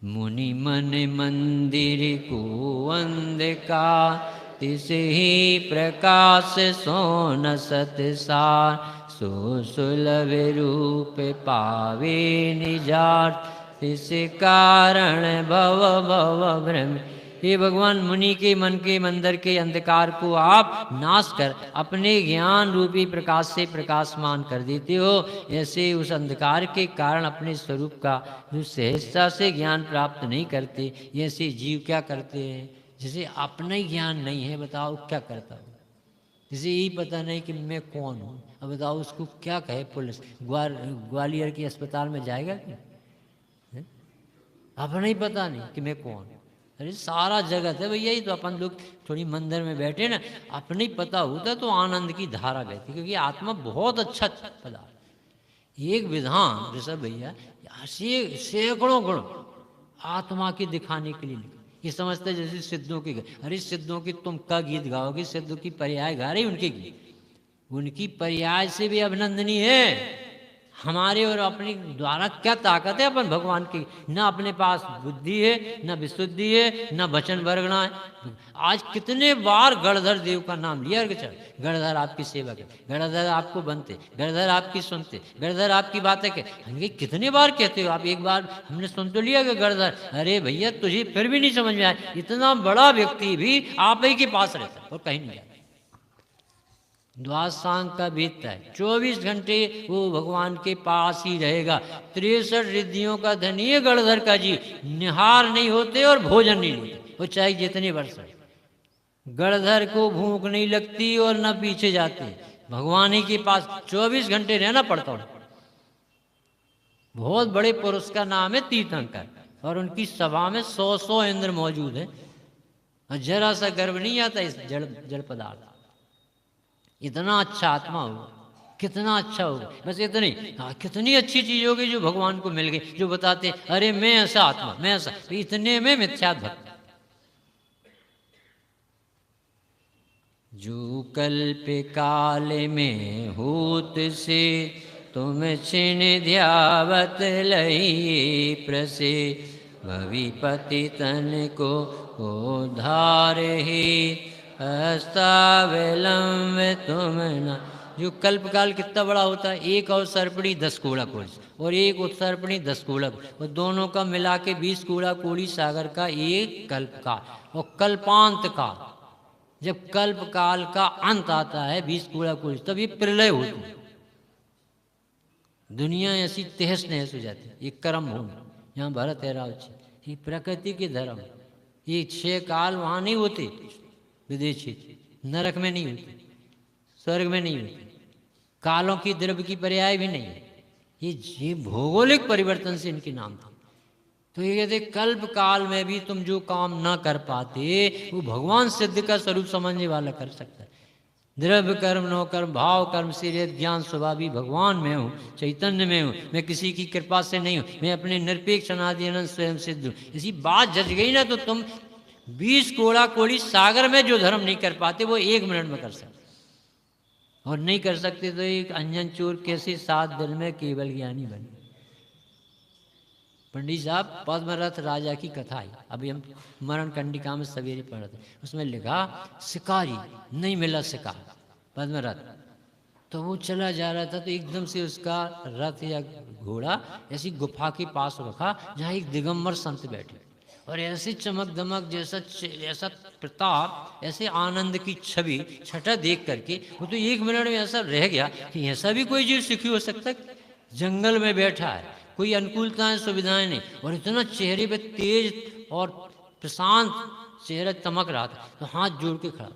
मुनि मन मंदिर को अंधकार, तिस ही प्रकाश सोन सतसार, सुलभ रूप पावे निजार्थ इस कारण भव भव भ्रम। हे भगवान, मुनि के मन के मंदिर के अंधकार को आप नाश कर अपने ज्ञान रूपी प्रकाश से प्रकाशमान कर देते हो। ऐसे उस अंधकार के कारण अपने स्वरूप का जो सहजता से ज्ञान प्राप्त नहीं करते, ऐसे जीव क्या करते हैं? जिसे अपना ही ज्ञान नहीं है, बताओ क्या करता हो? जिसे यही पता नहीं कि मैं कौन हूँ, अब बताओ उसको क्या कहे पुलिस? ग्वालियर के अस्पताल में जाएगा क्या? अपना ही पता नहीं कि मैं कौन हूँ। अरे सारा जगत है भैया, ही तो अपन लोग थोड़ी मंदिर में बैठे ना, अपने ही पता होता तो आनंद की धारा बहती, क्योंकि आत्मा बहुत अच्छा पदार्थ। एक विधान ऋषभ भैया सैकड़ों गुण आत्मा के दिखाने के लिए लिखा। ये समझते जैसे सिद्धों के, अरे सिद्धों की तुम का गीत गाओगे? सिद्धों की पर्याय गा रही उनके गीत, उनकी पर्याय से भी अभिनंदनीय है। हमारे और अपने द्वारा क्या ताकत है अपन भगवान की? ना अपने पास बुद्धि है, ना विशुद्धि है, ना वचन वर्गना है। आज कितने बार गणधर देव का नाम लिया? गणधर आपकी सेवा के, गणधर आपको बनते, गणधर आपकी सुनते, गणधर आपकी बातें के, हमने कितने बार कहते हो आप? एक बार हमने सुन तो लिया कि गणधर, अरे भैया तुझे फिर भी नहीं समझ में आया, इतना बड़ा व्यक्ति भी आप ही के पास रहता और कहीं नहीं जाता। द्वादशांग का बीतता है, 24 घंटे वो भगवान के पास ही रहेगा। 63 रिद्धियों का धनी है गणधर का जी, निहार नहीं होते और भोजन नहीं लेते, वो चाहे जितने वर्ष है। गणधर को भूख नहीं लगती और न पीछे जाते, भगवान ही के पास 24 घंटे रहना पड़ता है। बहुत बड़े पुरुष का नाम है तीर्थंकर, और उनकी सभा में 100 इंद्र मौजूद है, और जरा सा गर्व नहीं आता इस जड़ पदार्थ। इतना अच्छा आत्मा होगा, कितना अच्छा होगा, बस इतनी। कितनी अच्छी चीज होगी जो भगवान को मिल गई, जो बताते अरे मैं ऐसा आत्मा, मैं ऐसा, इतने में मिथ्या भक्त। जो कल्प काल में होत से तुम छिन ध्यावत लई प्रसे, भविपति तन को उद्धार ही हस्तावलंब तुम न। जो कल्प काल कितना बड़ा होता है, एक अवसर्पणी 10 कूड़ा कोड़ी और एक उत्सर्पणी 10 कूड़ा, और दोनों का मिला के 20 कूड़ा कोड़ी सागर का एक कल्प काल। और कल्पांत काल, जब कल्प काल का अंत आता है 20 कूड़ा कोड़ी, तब ये प्रलय होती है, दुनिया ऐसी तहस नहस हो जाती है। ये कर्म भूमि, यहाँ भरत है रावची, ये प्रकृति के धर्म। ये 6 काल वहाँ नहीं होते, विदेशी नरक में नहीं होती, स्वर्ग में नहीं होती, कालों की द्रव्य की पर्याय भी नहीं है। ये भौगोलिक परिवर्तन से इनके नाम था। तो ये कहते कल्प काल में भी तुम जो काम ना कर पाते, वो भगवान सिद्ध का स्वरूप समझने वाला कर सकता है। द्रव्य कर्म नो कर्म भाव कर्म से ज्ञान स्वभाव भी भगवान में हूँ, चैतन्य में हूँ, मैं किसी की कृपा से नहीं हूँ, मैं अपने निरपेक्ष अनादि अनंत स्वयं सिद्ध हूँ। इसी बात जज गई ना, तो तुम 20 कोड़ा कोड़ी सागर में जो धर्म नहीं कर पाते, वो 1 मिनट में कर सकते। और नहीं कर सकते तो एक अंजन चोर कैसे 7 दिन में केवल ज्ञानी बने। पंडित साहब पद्मरथ राजा की कथा आई, अभी हम मरण कंडिका में सवेरे पढ़े थे, उसमें लिखा शिकारी नहीं मिला शिकार पद्मरथ, तो वो चला जा रहा था, तो एकदम से उसका रथ या घोड़ा ऐसी गुफा के पास रखा जहाँ एक दिगंबर संत बैठे, और ऐसे चमक दमक जैसा प्रताप, ऐसे आनंद की छवि छटा देख करके वो तो 1 मिनट में ऐसा रह गया कि ऐसा भी कोई जीव सुखी हो सकता है? जंगल में बैठा है, कोई अनुकूलताएं सुविधाएं नहीं, और इतना चेहरे पे तेज और प्रशांत चेहरा चमक रहा था, तो हाथ जोड़ के खड़ा,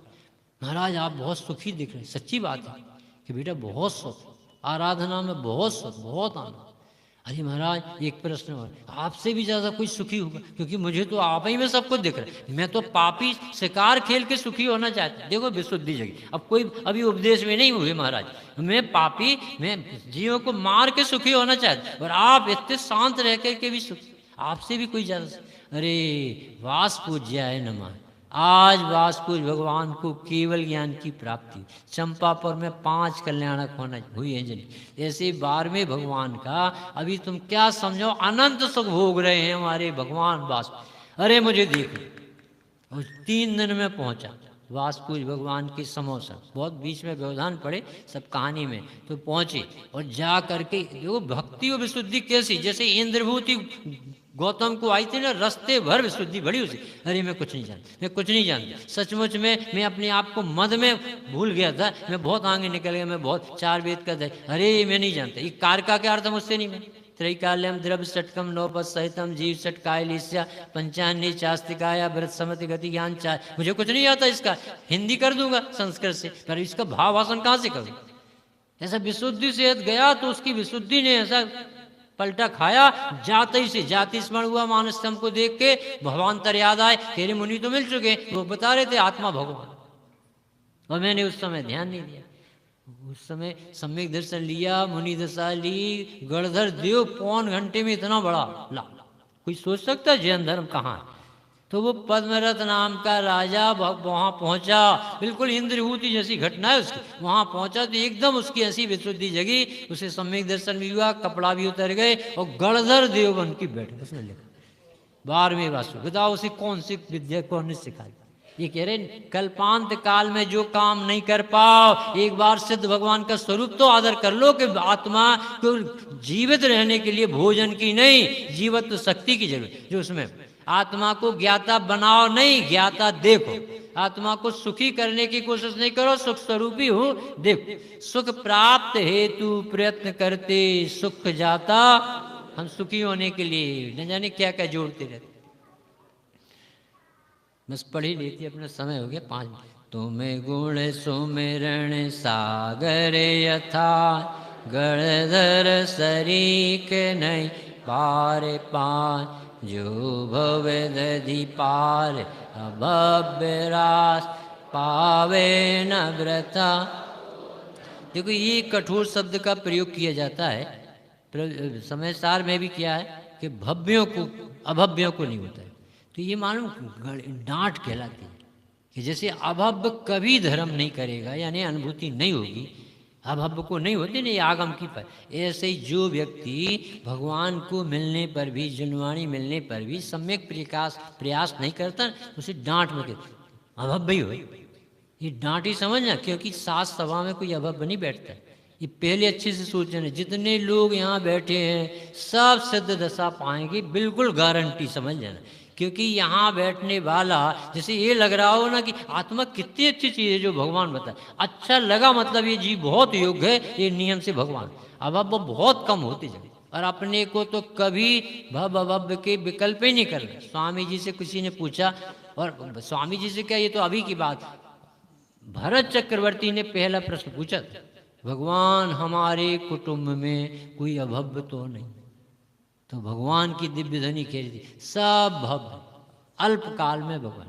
महाराज आप बहुत सुखी दिख रहे हैं। सच्ची बात है कि बेटा बहुत सुख, आराधना में बहुत सुख, बहुत आनंद। अरे महाराज एक प्रश्न और, आपसे भी ज्यादा कोई सुखी होगा? क्योंकि मुझे तो आप ही में सब कुछ दिख रहा है, मैं तो पापी शिकार खेल के सुखी होना चाहता। देखो विशुद्धि जगह, अब कोई अभी उपदेश में नहीं हुए महाराज, मैं पापी, मैं जीवों को मार के सुखी होना चाहता, और आप इतने शांत रह करके भी सुखी, आपसे भी कोई ज्यादा। अरे वास पूज्याय नमः, आज वासपुर भगवान को केवल ज्ञान की प्राप्ति, चंपापुर में 5 कल्याणक होना हुई है जन, ऐसे 12वें भगवान का अभी तुम क्या समझो, अनंत सुख भोग रहे हैं हमारे भगवान वासुदेव। अरे मुझे देखो, और 3 दिन में पहुंचा, वासपुज भगवान की समोसा, बहुत बीच में व्यवधान पड़े सब कहानी में, तो पहुंचे और जा करके देखो भक्ति और विशुद्धि कैसी, जैसे इंद्रभूति गौतम को आई थी ना, रास्ते भर विशुद्धि बड़ी उसी। अरे मैं कुछ नहीं जानता, मैं कुछ नहीं जानता, सचमुच में मैं अपने आप को मद में भूल गया था, मैं बहुत आगे निकल गया, मैं बहुत चार वेद का दे, अरे मैं नहीं जानता, ये कार का क्या अर्थ मुझसे नहीं, मैं त्रैकाल्यम द्रव्य षटकम नौपद सहितम जीव षटकाय लिस्या पंचान्नी चास्तिकाया व्रत समति गति ज्ञान चाय, मुझे कुछ नहीं आता इसका, हिंदी कर दूंगा संस्कृत से, पर इसका भाव भाषण कहाँ से करूं। ऐसा विशुद्धि से गया तो उसकी विशुद्धि ने ऐसा पलटा खाया, जाते ही से जाति स्मरण हुआ, मानस स्तंभ को देख के भगवान तर याद आए, तेरे मुनि तो मिल चुके, वो बता रहे थे आत्मा भगवान, और मैंने उस समय ध्यान नहीं दिया, उस समय सम्यक दर्शन लिया, मुनि दशा ली, गणधर देव 3 घंटे में इतना बड़ा ला, कोई सोच सकता है जैन धर्म कहाँ है। तो वो पद्मरथ नाम का राजा वहां पहुंचा, बिल्कुल इंद्रभूति जैसी घटना है उसकी, वहां पहुंचा तो एकदम उसकी ऐसी विशुद्धि जगी, उसे सम्यक दर्शन भी हुआ, कपड़ा भी उतर गए, और गणधर देव बन की बैठे, उसने लिखा 12वें वास्तु, बताओ उसे कौन सी विद्या कौन ने सिखाई। ये कह रहे कल्पांत काल में जो काम नहीं कर पाओ, एक बार सिद्ध भगवान का स्वरूप तो आदर कर लो कि आत्मा को जीवित रहने के लिए भोजन की नहीं, जीवत्व शक्ति की जरूरत, जो उसमें आत्मा को ज्ञाता बनाओ नहीं, ज्ञाता देखो, आत्मा को सुखी करने की कोशिश नहीं करो, सुख स्वरूपी हो देखो, सुख प्राप्त हेतु प्रयत्न करते सुख जाता, हम सुखी होने के लिए न जाने क्या क्या जोड़ते रहते। बस पढ़ ही लेती, अपना समय हो गया 5 मिनट। तुम्हें गुण सुमिरण सागर यथा, गणधर सरीक नहीं पार पार, जो भव दधि पार अभव्य रास, पावे न व्रता। देखो ये कठोर शब्द का प्रयोग किया जाता है, समय सार में भी किया है कि भव्यों को अभव्यों को नहीं होता है, तो ये मालूम डांट कहलाती है कि जैसे अभव्य कभी धर्म नहीं करेगा, यानी अनुभूति नहीं होगी, अभव्य को नहीं होती, नहीं आगम की पर, ऐसे ही जो व्यक्ति भगवान को मिलने पर भी, जनवाणी मिलने पर भी सम्यक प्रयास नहीं करता, उसे डांट में कहते अभव्य ही हो, ये डांट ही समझना, क्योंकि सात सभा में कोई अभव्य नहीं बैठता, ये पहले अच्छे से सोचना, जितने लोग यहाँ बैठे हैं सब सिद्ध दशा पाएंगे, बिल्कुल गारंटी समझ जाना, क्योंकि यहाँ बैठने वाला जैसे ये लग रहा हो ना कि आत्मा कितनी अच्छी चीज़ है जो भगवान बताए, अच्छा लगा मतलब ये जीव बहुत योग्य है, ये नियम से भगवान, अब वो बहुत कम होते जाए, और अपने को तो कभी भव अभव्य के विकल्प ही नहीं कर रहे। स्वामी जी से किसी ने पूछा, और स्वामी जी से क्या, ये तो अभी की बात, भरत चक्रवर्ती ने पहला प्रश्न पूछा, भगवान हमारे कुटुंब में कोई अभव्य तो नहीं, तो भगवान की दिव्य ध्वनि कह रही थी सब भव्य, अल्पकाल में भगवान,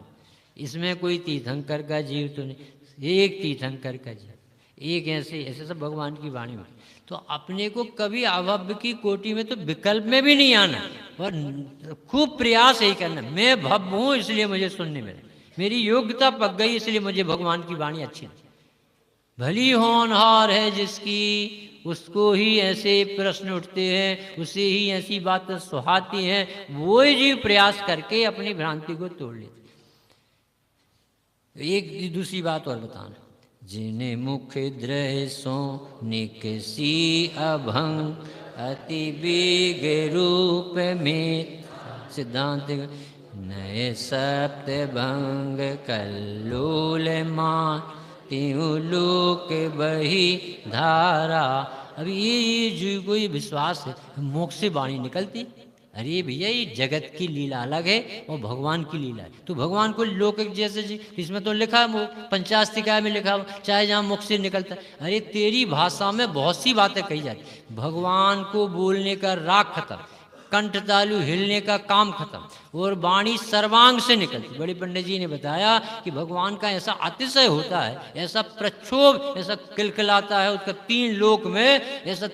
इसमें कोई तीर्थंकर का जीव तो नहीं, एक तीर्थंकर का जीव, एक ऐसे सब भगवान की वाणी में, तो अपने को कभी अभव्य की कोटि में तो विकल्प में भी नहीं आना, और खूब प्रयास यही करना, मैं भव्य हूँ इसलिए मुझे सुनने मिला, मेरी योग्यता पक गई इसलिए मुझे भगवान की वाणी अच्छी लगी। भली होनहार है जिसकी, उसको ही ऐसे प्रश्न उठते हैं, उसे ही ऐसी बातें सुहाती हैं, वो ही जीव प्रयास करके अपनी भ्रांति को तोड़ लेते। एक दूसरी बात और बताना, जिन्हें मुख द्रह सो निकसी अभंग, अति बीग रूप में सिद्धांत, नए सप्त भंग कल्लोल मान, त्यों लोक बही धारा। अभी ये जो कोई विश्वास है मोक्ष से वाणी निकलती, अरे भैया ये जगत की लीला अलग है और भगवान की लीला है, तो भगवान को लोक जैसे इसमें तो लिखा है, पंचास्तिकाय में लिखा है, चाहे जहाँ मोक्ष से निकलता है, अरे तेरी भाषा में बहुत सी बातें कही जाती, भगवान को बोलने का राग खत्म, कंठ तालु हिलने का काम खत्म, और वाणी सर्वांग से निकलती। बड़े पंडित जी ने बताया कि भगवान का ऐसा अतिशय होता है, ऐसा प्रक्षोभ, ऐसा किलकिलाता है उसका, 3 लोक में ऐसा,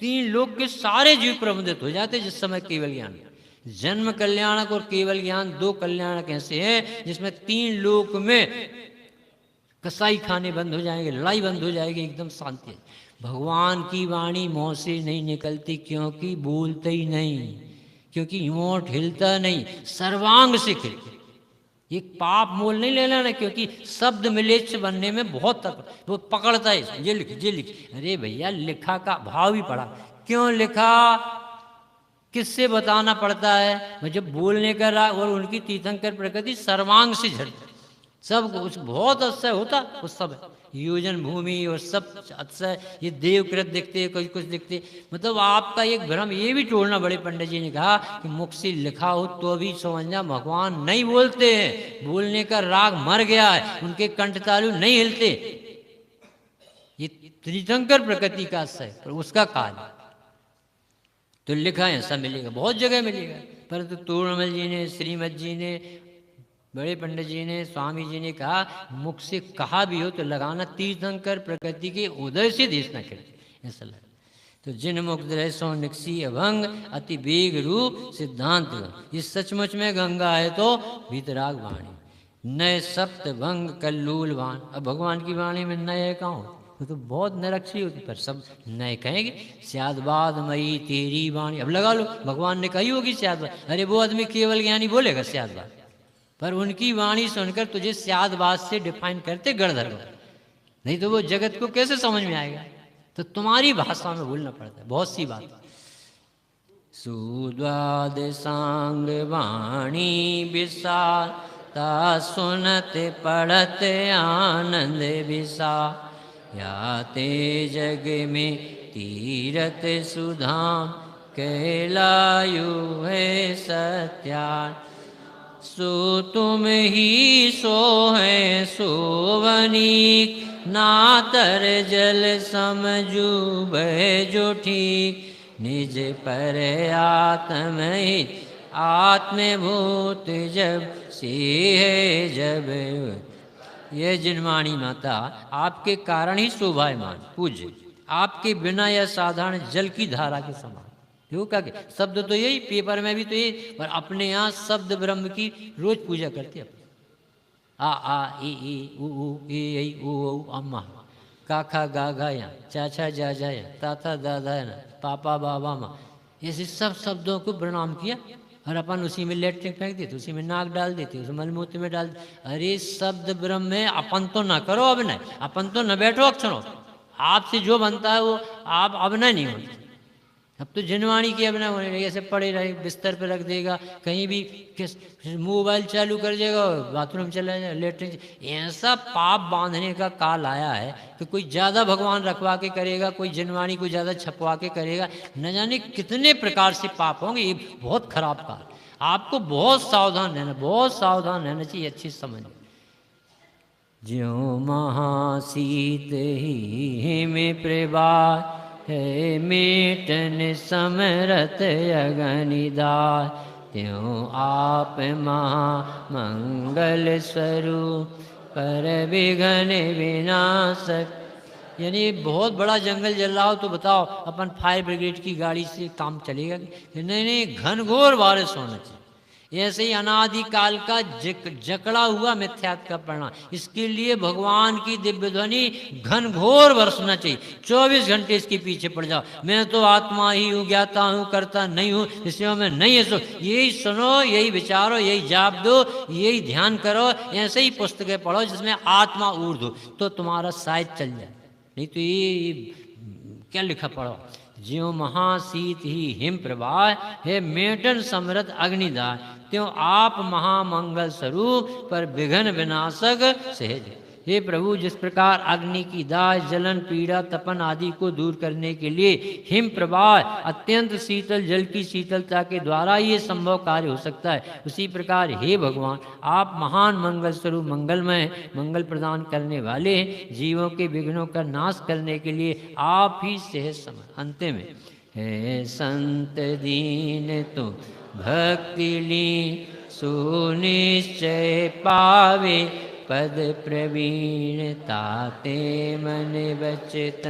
3 लोक के सारे जीव प्रबंधित हो जाते जिस समय केवल ज्ञान, जन्म कल्याणक और केवल ज्ञान 2 कल्याणक ऐसे हैं जिसमें 3 लोक में कसाई खाने बंद हो जाएंगे, लड़ाई बंद हो जाएगी, एकदम शांति है। भगवान की वाणी मुंह से नहीं निकलती, क्योंकि बोलते ही नहीं, क्योंकि होंठ हिलता नहीं, सर्वांग से खिलती, ये पाप मोल नहीं ले लेना, क्योंकि शब्द मिलेच्छ बनने में बहुत वो पकड़ता है। ये लिख, ये लिख। अरे भैया, लिखा का भाव ही पड़ा, क्यों लिखा, किससे बताना पड़ता है। मैं जब बोलने का राग और उनकी तीर्थंकर प्रकृति सर्वांग से झड़, सब कुछ बहुत अच्छा होता उस सब योजन भूमि और सब अच्छा। ये देवकृत दिखते, कुछ कुछ दिखते। मतलब आपका एक भ्रम ये भी तोड़ना, बड़े पंडित जी ने कहा कि मुख से लिखा हो तो भी समझना भगवान नहीं बोलते हैं, बोलने का राग मर गया है, उनके कंठ तालु नहीं हिलते। ये तीर्थंकर प्रकृति का है, पर उसका काल तो लिखा है, ऐसा मिलेगा, बहुत जगह मिलेगा। परंतु तोड़मल जी ने, श्रीमद जी ने, बड़े पंडित जी ने, स्वामी जी ने कहा मुख से कहा भी हो तो लगाना तीर्थंकर प्रकृति के उदय से देश न करे, ऐसा लगा। तो जिन मुख द्रह सो निकसी अभंग अति वेग रूप सिद्धांत, ये सचमुच में गंगा है तो भीतराग वाणी, नय सप्त भंग कल्लूल वाण। अब भगवान की वाणी में नय कहाँ हो, वो तो बहुत निरक्षी होती, पर सब नए कहेंगे। स्यादबाद मई तेरी वाणी, अब लगा लो भगवान ने कही होगी स्यादबाद। अरे वो आदमी केवल ज्ञानी बोलेगा स्यादबाद, पर उनकी वाणी सुनकर तुझे स्यादबाद से डिफाइन करते गणधर, नहीं तो वो जगत को कैसे समझ में आएगा। तो तुम्हारी भाषा में बोलना पड़ता है बहुत सी बात। सुद्वाद सांग वाणी विशाल, ता सुनते पढ़ते आनंद विशाल, याते जग में तीरथ सुधाम, कैलायु है सत्यान। सो तुम ही सो है सोवनीक, नातर जल समझू बह जो ठीक, निज पर आत्महित आत्मभूत जब से है जब। ये जिनवाणी माता आपके कारण ही शोभायमान पूज्य, आपके बिना यह साधारण जल की धारा के समान। देखो क्या शब्द तो यही, पेपर में भी तो यही, पर अपने यहाँ शब्द ब्रह्म की रोज पूजा करते हैं। आ आ ई उ ए ऐ ओ अम्मा, का खा गा गा या, चाचा जा जा या, ताता दादा ना, पापा बाबा माँ, ऐसे सब शब्दों को प्रणाम किया और अपन उसी में लेटरिन फेंक देते, उसी में नाक डाल देते, उस मलमूत्र में डाल। अरे शब्द ब्रह्म में अपन तो ना करो अभिनय, अपन तो न बैठो अक्षरों, आपसे जो बनता है वो आप अभिनय नहीं होता। अब तो जिनवाणी की अभिनय होने लगी, ऐसे पड़े रहे, बिस्तर पे रख देगा, कहीं भी मोबाइल चालू कर देगा, बाथरूम चला जाएगा, लेटरिन। ऐसा पाप बांधने का काल आया है कि कोई ज़्यादा भगवान रखवा के करेगा, कोई जिनवाणी को ज़्यादा छपवा के करेगा, न जाने कितने प्रकार से पाप होंगे। ये बहुत खराब काल, आपको बहुत सावधान रहना, बहुत सावधान रहना चाहिए, अच्छी समझ। ज्यों महाशीत ही में प्रभा है, मेटन समरथ अगनिदार, त्यों आप महामंगल स्वरूप पर विघ्न विनाशक। यानी बहुत बड़ा जंगल जल रहा हो तो बताओ अपन फायर ब्रिगेड की गाड़ी से काम चलेगा? नहीं नहीं, घनघोर बारिश होना चाहिए। ऐसे ही अनादिकाल का जकड़ा हुआ मिथ्यात्व का परिणाम, इसके लिए भगवान की दिव्य ध्वनि घनघोर बरसना चाहिए। 24 घंटे इसके पीछे पड़ जाओ, मैं तो आत्मा ही हूँ, ज्ञाता हूँ, करता नहीं हूँ, इसमें मैं नहीं है। सो यही सुनो, यही विचारो, यही जाप दो, यही ध्यान करो, ऐसे ही पुस्तकें पढ़ो जिसमें आत्मा ऊर्ध्व, तो तुम्हारा शायद चल जाए। नहीं तो ये क्या लिखा पढ़ो, ज्यों महाशीत ही हिम प्रवाह है, मेटन समृद्ध अग्निदाय, त्यों आप महामंगल स्वरूप पर विघ्न विनाशक सहज। हे प्रभु, जिस प्रकार अग्नि की दाह, जलन, पीड़ा, तपन आदि को दूर करने के लिए हिम प्रवाह अत्यंत शीतल जल की शीतलता के द्वारा ये संभव कार्य हो सकता है, उसी प्रकार हे भगवान, आप महान मंगल स्वरूप, मंगलमय, मंगल प्रदान करने वाले हैं। जीवों के विघ्नों का नाश करने के लिए आप ही सहज समय। अंत में है संत दीन तुम भक्ति लीन, सुनिश्चय पावे पद प्रवीण, ताते मन बचत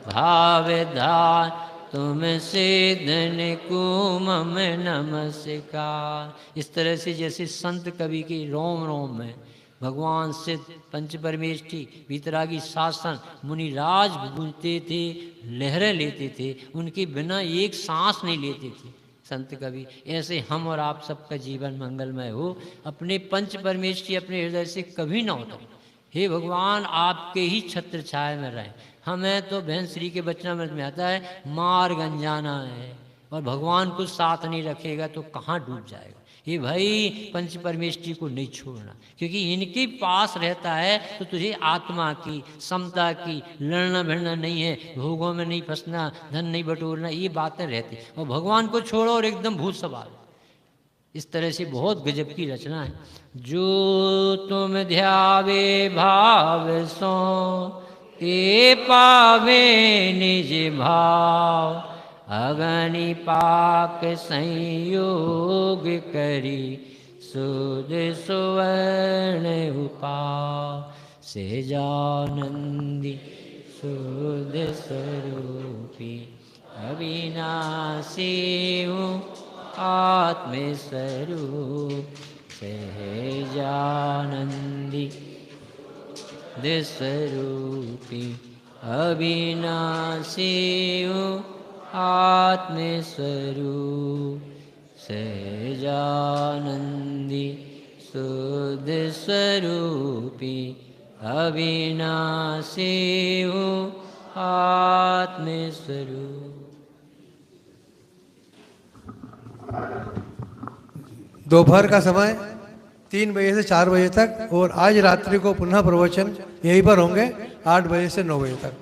भाव धार, तुम से धन को मम नमस्कार। इस तरह से जैसे संत कवि के रोम रोम में भगवान सिद्ध, पंच परमेष्ठी, वीतरागी शासन, मुनिराज गूंजते थे, लहरें लेते थे, उनके बिना एक सांस नहीं लेते थे। संत कवि। ऐसे हम और आप सबका जीवन मंगलमय हो, अपने पंच परमेश की अपने हृदय से कभी ना उतर। हे भगवान, आपके ही छत्र छाया में रहें। हमें तो बहन श्री के वचनामृत में आता है मार्ग अनजाना है, और भगवान को साथ नहीं रखेगा तो कहाँ डूब जाएगा। ये भाई पंच परमेष्टि को नहीं छोड़ना, क्योंकि इनके पास रहता है तो तुझे आत्मा की, समता की, लड़ना भिड़ना नहीं है, भोगों में नहीं फंसना, धन नहीं बटोरना, ये बातें रहती। और भगवान को छोड़ो और एकदम भूत सवाल। इस तरह से बहुत गजब की रचना है। जो तुम ध्यावे भाव सो ते पावे निज भाव, अगनि पाक संयोग करी सुध सुवर्ण उपाव, सहजानंदी सुध स्वरूपी अविनाशी हूँ आत्मस्वरूप, सहजानंदी स्वरूपी अविनाशी हूँ आत्मस्वरूप, सहजानंदी शुद्ध स्वरूपी अविनाशी हूँ आत्मस्वरूप। दोपहर का समय 3 बजे से 4 बजे तक, और आज रात्रि को पुनः प्रवचन यहीं पर होंगे 8 बजे से 9 बजे तक।